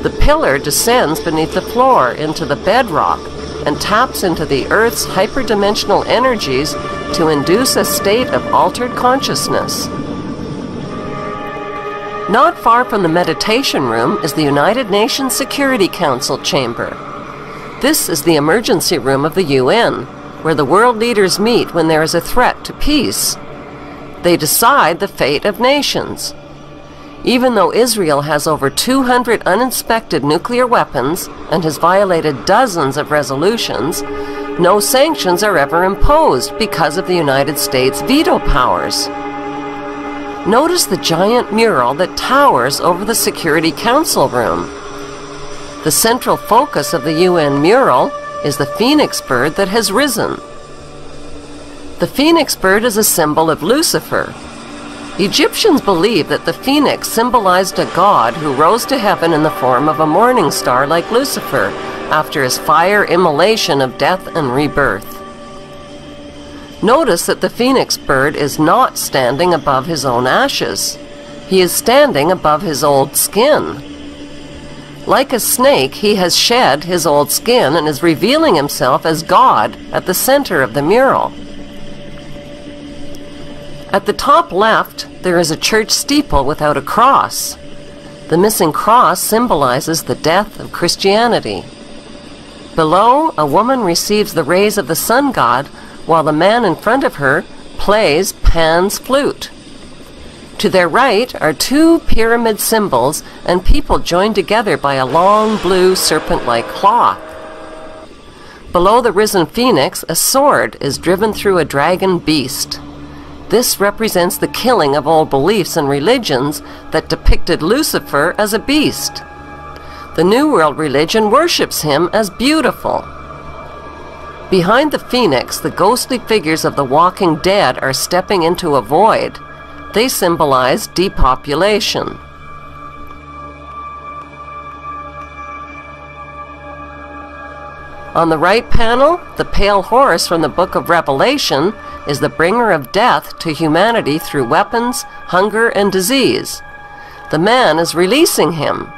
The pillar descends beneath the floor into the bedrock and taps into the Earth's hyperdimensional energies to induce a state of altered consciousness. Not far from the meditation room is the United Nations Security Council chamber. This is the emergency room of the UN, where the world leaders meet when there is a threat to peace. They decide the fate of nations. Even though Israel has over 200 uninspected nuclear weapons and has violated dozens of resolutions, no sanctions are ever imposed because of the United States' veto powers. Notice the giant mural that towers over the Security Council room. The central focus of the UN mural is the phoenix bird that has risen. The phoenix bird is a symbol of Lucifer. Egyptians believed that the phoenix symbolized a god who rose to heaven in the form of a morning star like Lucifer after his fire immolation of death and rebirth. Notice that the phoenix bird is not standing above his own ashes. He is standing above his old skin. Like a snake, he has shed his old skin and is revealing himself as God at the center of the mural. At the top left, there is a church steeple without a cross. The missing cross symbolizes the death of Christianity. Below, a woman receives the rays of the sun god, while the man in front of her plays Pan's flute. To their right are two pyramid symbols and people joined together by a long blue serpent-like cloth. Below the risen phoenix, a sword is driven through a dragon beast. This represents the killing of old beliefs and religions that depicted Lucifer as a beast. The New World religion worships him as beautiful. Behind the phoenix, the ghostly figures of the walking dead are stepping into a void. They symbolize depopulation. On the right panel, the pale horse from the book of Revelation is the bringer of death to humanity through weapons, hunger, and disease. The man is releasing him.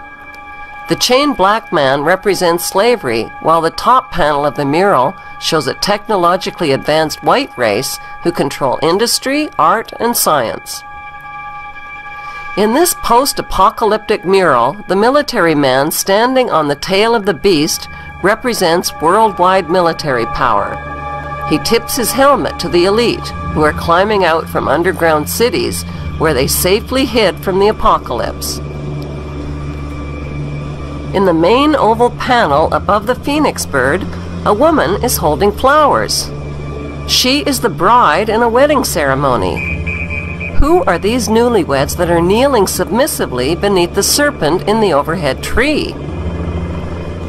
The chained black man represents slavery, while the top panel of the mural shows a technologically advanced white race who control industry, art, and science. In this post-apocalyptic mural, the military man standing on the tail of the beast represents worldwide military power. He tips his helmet to the elite, who are climbing out from underground cities where they safely hid from the apocalypse. In the main oval panel above the phoenix bird, a woman is holding flowers. She is the bride in a wedding ceremony. Who are these newlyweds that are kneeling submissively beneath the serpent in the overhead tree?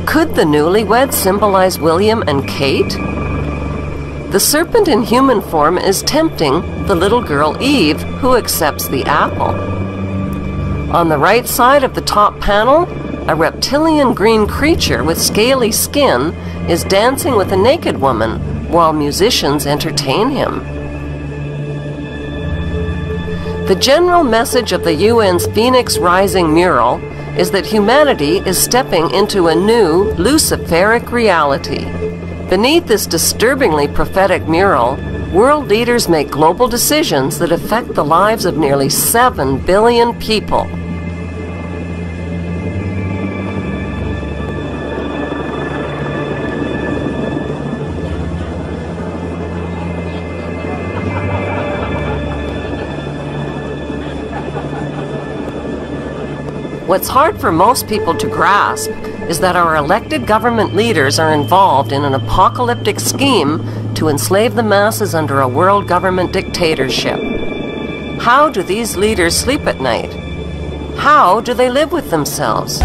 Could the newlyweds symbolize William and Kate? The serpent in human form is tempting the little girl Eve, who accepts the apple. On the right side of the top panel, a reptilian green creature with scaly skin is dancing with a naked woman while musicians entertain him. The general message of the UN's Phoenix Rising mural is that humanity is stepping into a new Luciferic reality. Beneath this disturbingly prophetic mural, world leaders make global decisions that affect the lives of nearly 7 billion people. What's hard for most people to grasp is that our elected government leaders are involved in an apocalyptic scheme to enslave the masses under a world government dictatorship. How do these leaders sleep at night? How do they live with themselves?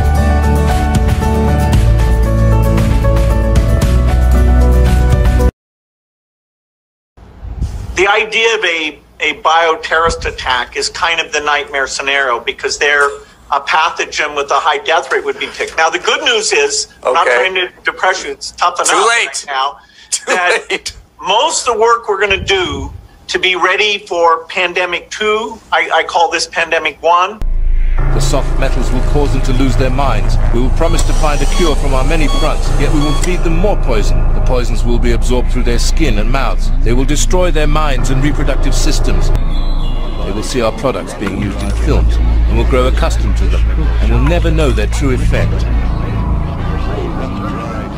The idea of a bioterrorist attack is kind of the nightmare scenario because they're a pathogen with a high death rate would be picked. Now, the good news is, I'm not trying to depress you, it's tough enough right now, most of the work we're going to do to be ready for pandemic 2, I call this pandemic 1. The soft metals will cause them to lose their minds. We will promise to find a cure from our many fronts, yet we will feed them more poison. The poisons will be absorbed through their skin and mouths. They will destroy their minds and reproductive systems. They will see our products being used in films and will grow accustomed to them and will never know their true effect.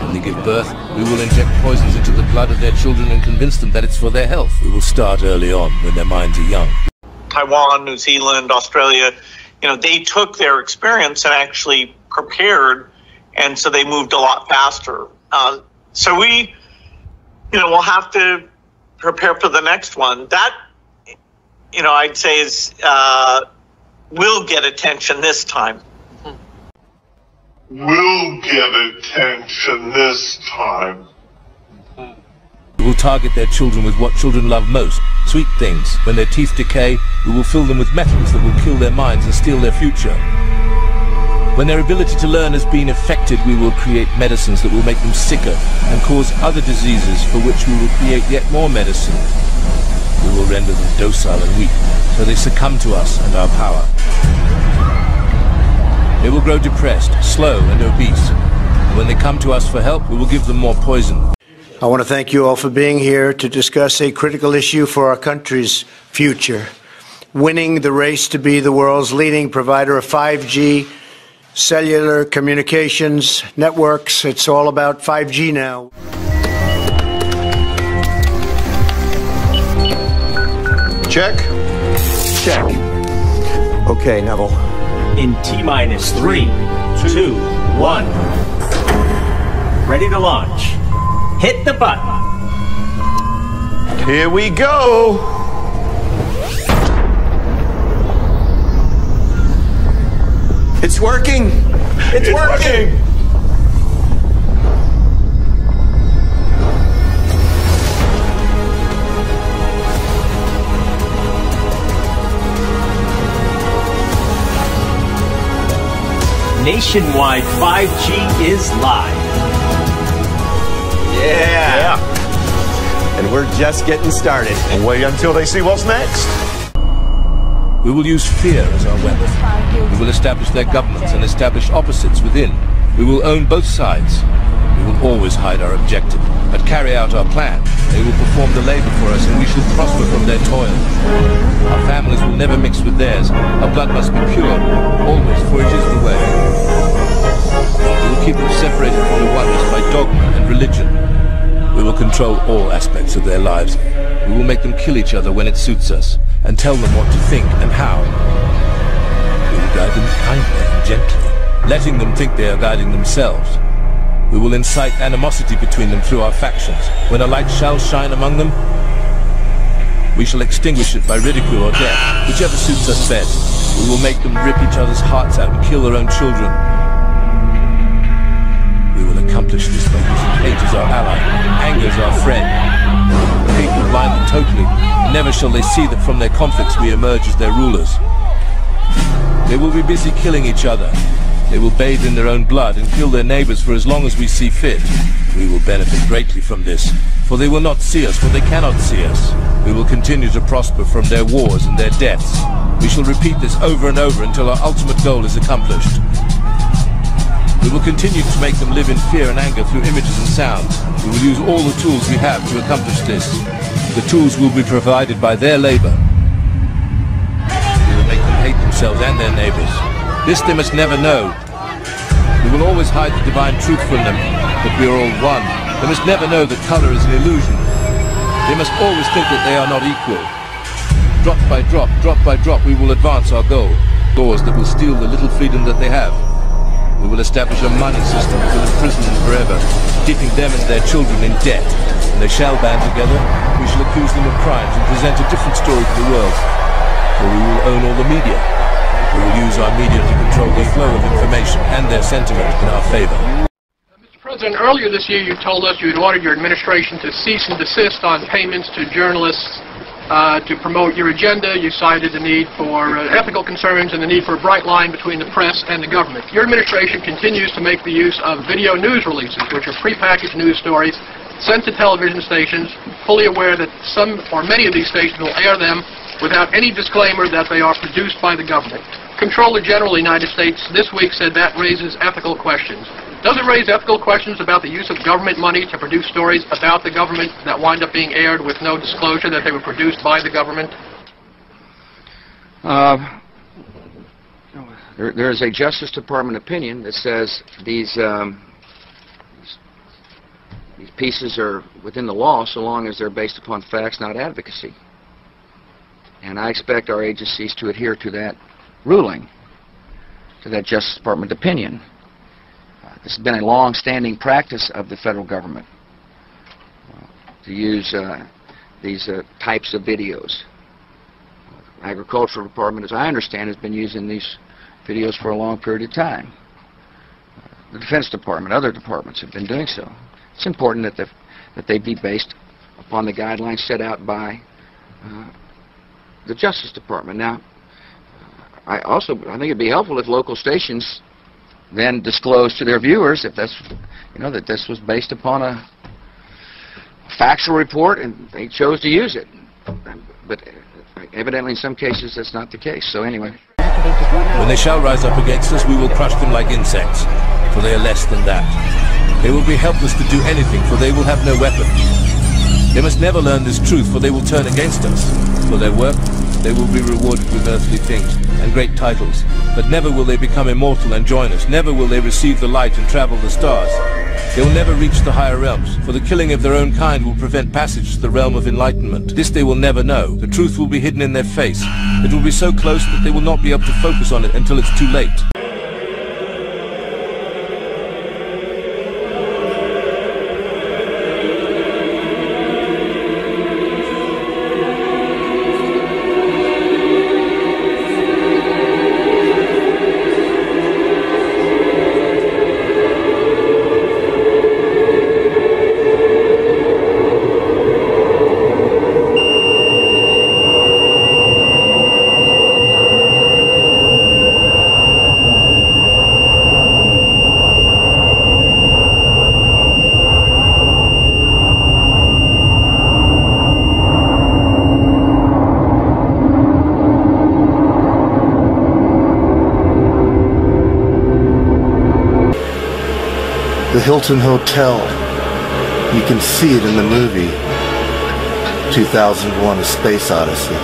When they give birth, we will inject poisons into the blood of their children and convince them that it's for their health. We will start early on when their minds are young. Taiwan, New Zealand, Australia, they took their experience and actually prepared, and so they moved a lot faster. So we, we'll have to prepare for the next one. That, I'd say is, will get attention this time. Will get attention this time. We will target their children with what children love most, sweet things. When their teeth decay, we will fill them with metals that will kill their minds and steal their future. When their ability to learn has been affected, we will create medicines that will make them sicker and cause other diseases for which we will create yet more medicine. We will render them docile and weak, so they succumb to us and our power. They will grow depressed, slow and obese. And when they come to us for help, we will give them more poison. I want to thank you all for being here to discuss a critical issue for our country's future. Winning the race to be the world's leading provider of 5G, cellular communications, networks. It's all about 5G now. Check. Check. Okay, Neville. In T-minus 3, 2, 1. Ready to launch. Hit the button. Here we go. It's working. It's working. Nationwide 5G is live. Yeah. And we're just getting started. And wait until they see what's next. We will use fear as our weapon. We will establish their governments and establish opposites within. We will own both sides. We will always hide our objective, but carry out our plan. They will perform the labor for us, and we shall prosper from their toil. Our families will never mix with theirs. Our blood must be pure, always, for it is the way. We will keep them separated from the oneness by dogma and religion. We will control all aspects of their lives. We will make them kill each other when it suits us, and tell them what to think and how. We will guide them kindly and gently, letting them think they are guiding themselves. We will incite animosity between them through our factions. When a light shall shine among them, we shall extinguish it by ridicule or death, whichever suits us best. We will make them rip each other's hearts out and kill their own children. We will accomplish this by using hate as our ally, anger as our friend. totally, and never shall they see that from their conflicts we emerge as their rulers. They will be busy killing each other. They will bathe in their own blood and kill their neighbors for as long as we see fit. We will benefit greatly from this, for they will not see us, for they cannot see us. We will continue to prosper from their wars and their deaths. We shall repeat this over and over until our ultimate goal is accomplished. We will continue to make them live in fear and anger through images and sounds. We will use all the tools we have to accomplish this. The tools will be provided by their labor. We will make them hate themselves and their neighbors. This they must never know. We will always hide the divine truth from them, that we are all one. They must never know that color is an illusion. They must always think that they are not equal. Drop by drop, we will advance our goal. Laws that will steal the little freedom that they have. We will establish a money system that will imprison them forever, dipping them and their children in debt. When they shall band together, we shall accuse them of crimes and present a different story to the world. For we will own all the media. We will use our media to control the flow of information and their sentiment in our favor. Mr. President, earlier this year you told us you had ordered your administration to cease and desist on payments to journalists to promote your agenda. You cited the need for ethical concerns and the need for a bright line between the press and the government. Your administration continues to make the use of video news releases, which are prepackaged news stories sent to television stations, fully aware that some or many of these stations will air them without any disclaimer that they are produced by the government. Comptroller General of the United States this week said that raises ethical questions. Does it raise ethical questions about the use of government money to produce stories about the government that wind up being aired with no disclosure that they were produced by the government? There is a Justice Department opinion that says these pieces are within the law so long as they're based upon facts, not advocacy. And I expect our agencies to adhere to that ruling, to that Justice Department opinion. This has been a long-standing practice of the federal government to use these types of videos. The Agricultural Department, as I understand, has been using these videos for a long period of time. The Defense Department, other departments have been doing so. It's important that they be based upon the guidelines set out by the Justice Department. Now, I think it'd be helpful if local stations then disclose to their viewers if that's, that this was based upon a factual report and they chose to use it. But evidently in some cases that's not the case. So anyway. When they shall rise up against us, we will crush them like insects, for they are less than that. They will be helpless to do anything, for they will have no weapons. They must never learn this truth, for they will turn against us. For their work, they will be rewarded with earthly things and great titles, but never will they become immortal and join us. Never will they receive the light and travel the stars. They will never reach the higher realms, for the killing of their own kind will prevent passage to the realm of enlightenment. This they will never know. The truth will be hidden in their face. It will be so close that they will not be able to focus on it until it's too late. The Hilton Hotel, you can see it in the movie 2001: A Space Odyssey.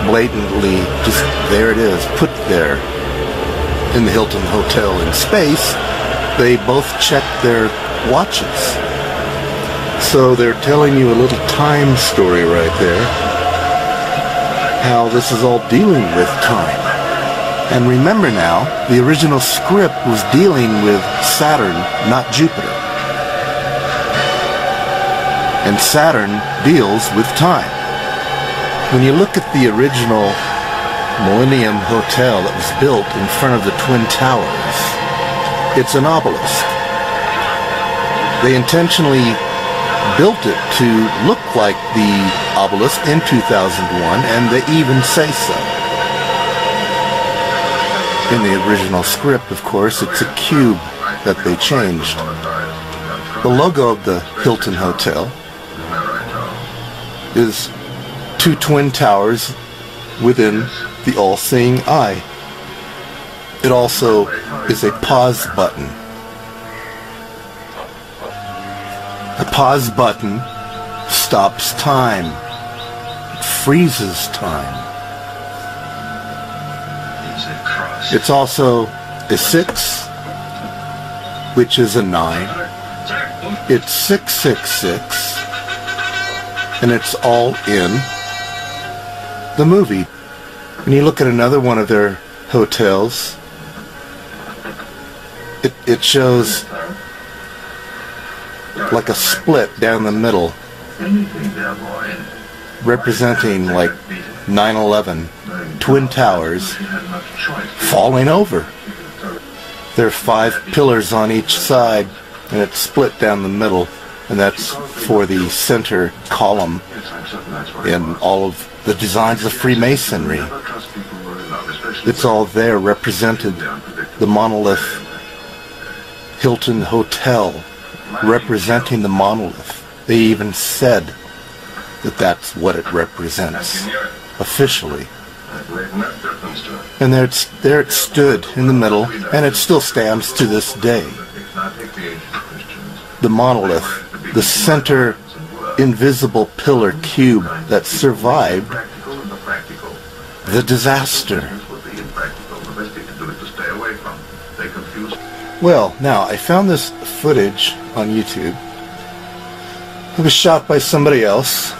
Blatantly, just there it is, put there in the Hilton Hotel in space. They both check their watches. So they're telling you a little time story right there, how this is all dealing with time. And remember now, the original script was dealing with Saturn, not Jupiter. And Saturn deals with time. When you look at the original Millennium Hotel that was built in front of the Twin Towers, it's an obelisk. They intentionally built it to look like the obelisk in 2001, and they even say so. In the original script, of course, it's a cube that they changed. The logo of the Hilton Hotel is two twin towers within the all-seeing eye. It also is a pause button. The pause button stops time. It freezes time. It's also a 6, which is a 9. It's 666, and it's all in the movie. When you look at another one of their hotels, it shows like a split down the middle, representing like 9/11 twin towers falling over. There are 5 pillars on each side, and it's split down the middle, and that's for the center column in all of the designs of Freemasonry. It's all there, represented. The monolith Hilton Hotel, representing the monolith. They even said that that's what it represents, officially. And there it stood in the middle, and it still stands to this day. The monolith, the center invisible pillar cube that survived the disaster. Well, now, I found this footage on YouTube. It was shot by somebody else.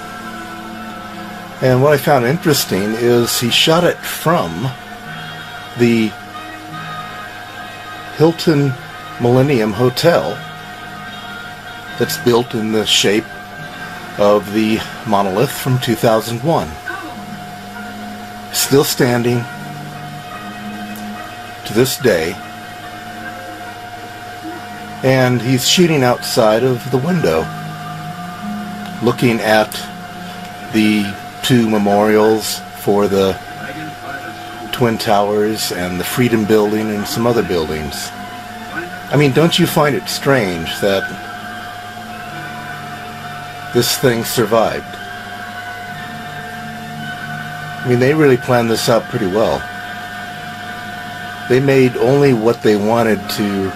And what I found interesting is he shot it from the Hilton Millennium Hotel that's built in the shape of the monolith from 2001. Still standing to this day. And he's shooting outside of the window, looking at the 2 memorials for the Twin Towers and the Freedom Building and some other buildings. I mean, don't you find it strange that this thing survived? I mean, they really planned this out pretty well. They made only what they wanted to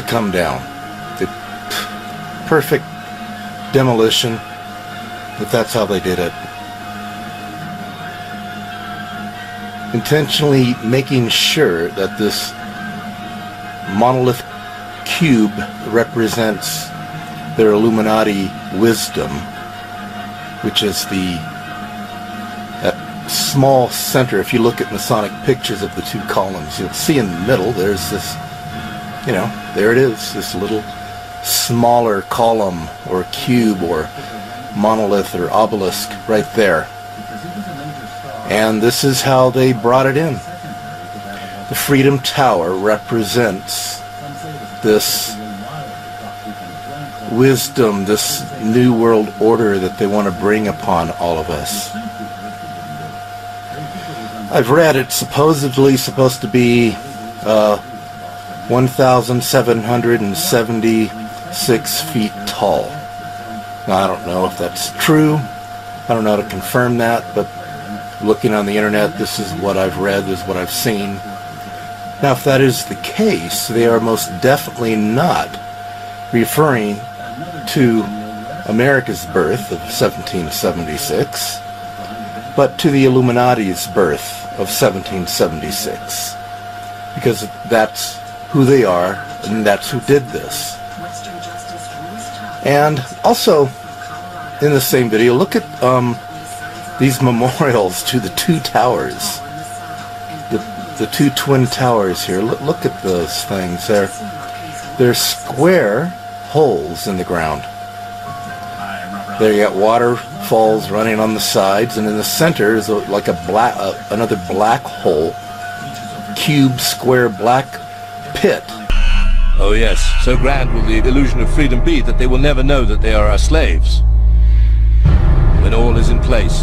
come down. The perfect demolition, but that's how they did it. Intentionally making sure that this monolith cube represents their Illuminati wisdom, which is that small center. If you look at Masonic pictures of the 2 columns, you'll see in the middle there's this, you know, there it is, this little smaller column or cube or monolith or obelisk right there. And this is how they brought it in. The Freedom Tower represents this wisdom, this new world order that they want to bring upon all of us. I've read it's supposedly supposed to be 1,776 feet tall. Now, I don't know if that's true. I don't know how to confirm that, but looking on the internet, this is what I've read, this is what I've seen. Now, if that is the case, they are most definitely not referring to America's birth of 1776, but to the Illuminati's birth of 1776, because that's who they are, and that's who did this. And also, in the same video, look at these memorials to the 2 towers, the 2 twin towers here. Look at those things. They're square holes in the ground. There you got waterfalls running on the sides, and in the center is like another black hole, cube, square, black pit. Oh yes, so grand will the illusion of freedom be that they will never know that they are our slaves. When all is in place,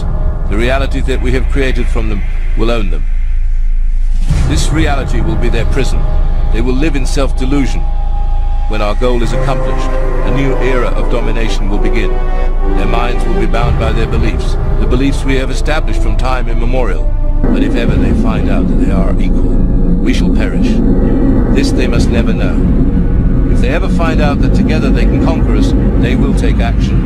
the reality that we have created from them will own them. This reality will be their prison. They will live in self-delusion. When our goal is accomplished, a new era of domination will begin. Their minds will be bound by their beliefs, the beliefs we have established from time immemorial. But if ever they find out that they are equal, we shall perish. This they must never know. If they ever find out that together they can conquer us, they will take action.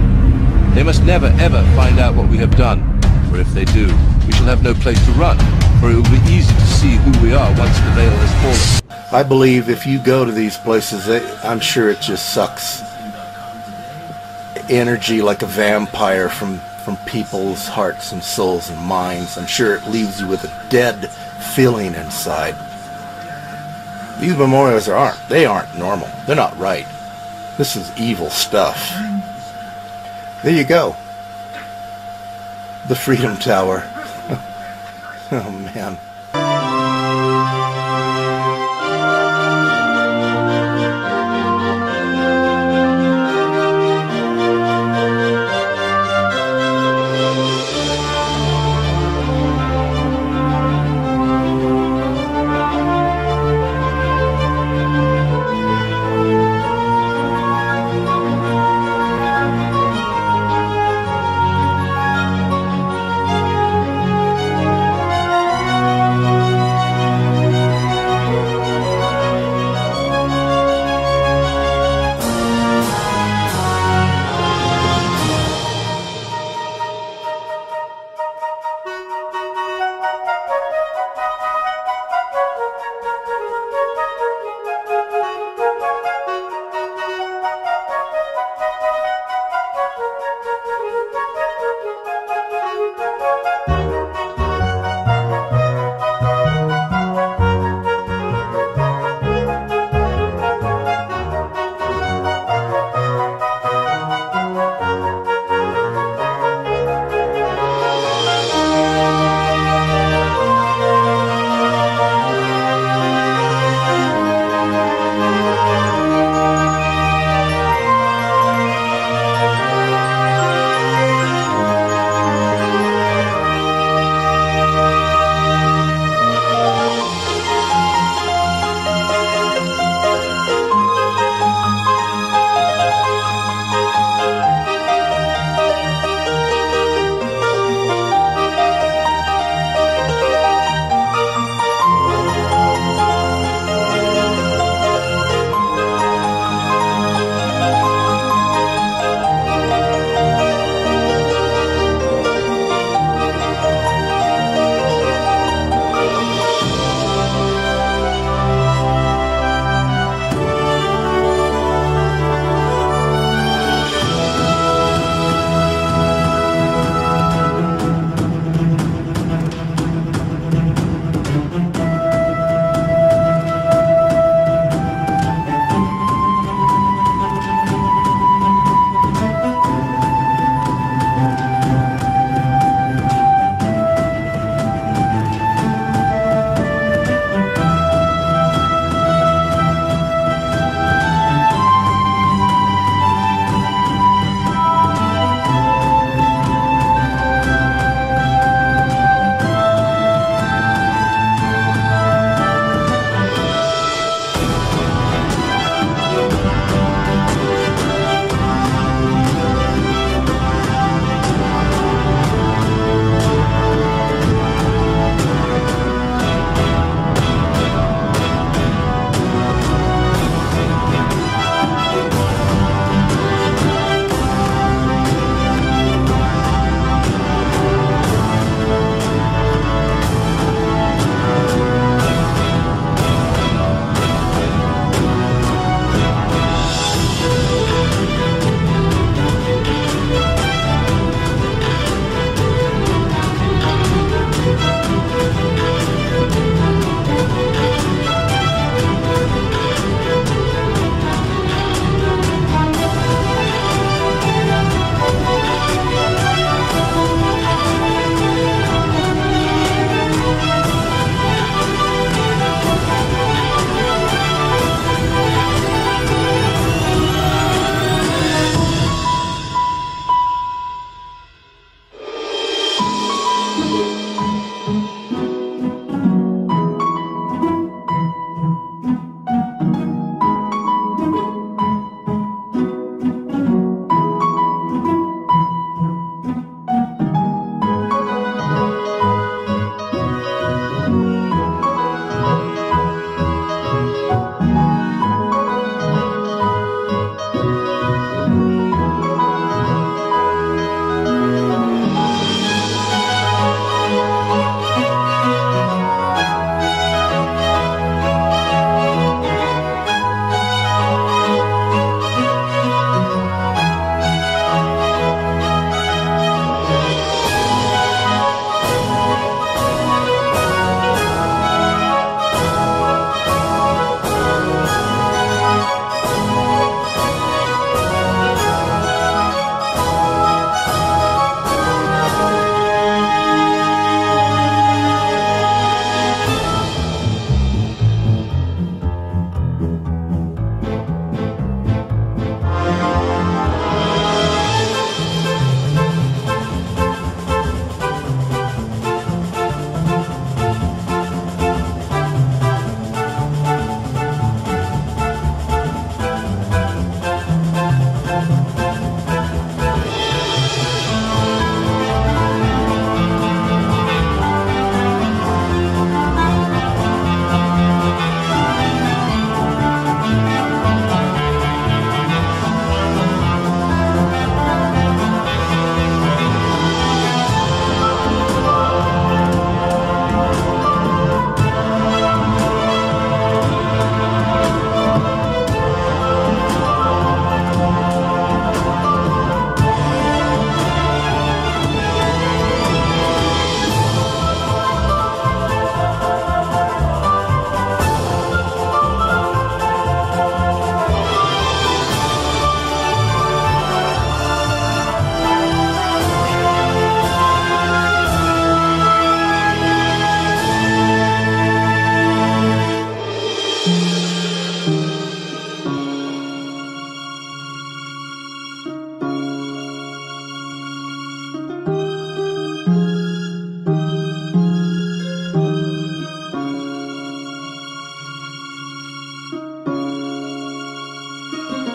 They must never ever find out what we have done, for if they do, we shall have no place to run, for it will be easy to see who we are once the veil has fallen. I believe if you go to these places, I'm sure it just sucks energy like a vampire from people's hearts and souls and minds. I'm sure it leaves you with a dead feeling inside. These memorials aren't normal. They're not right. This is evil stuff. There you go. The Freedom Tower. Oh man.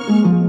you.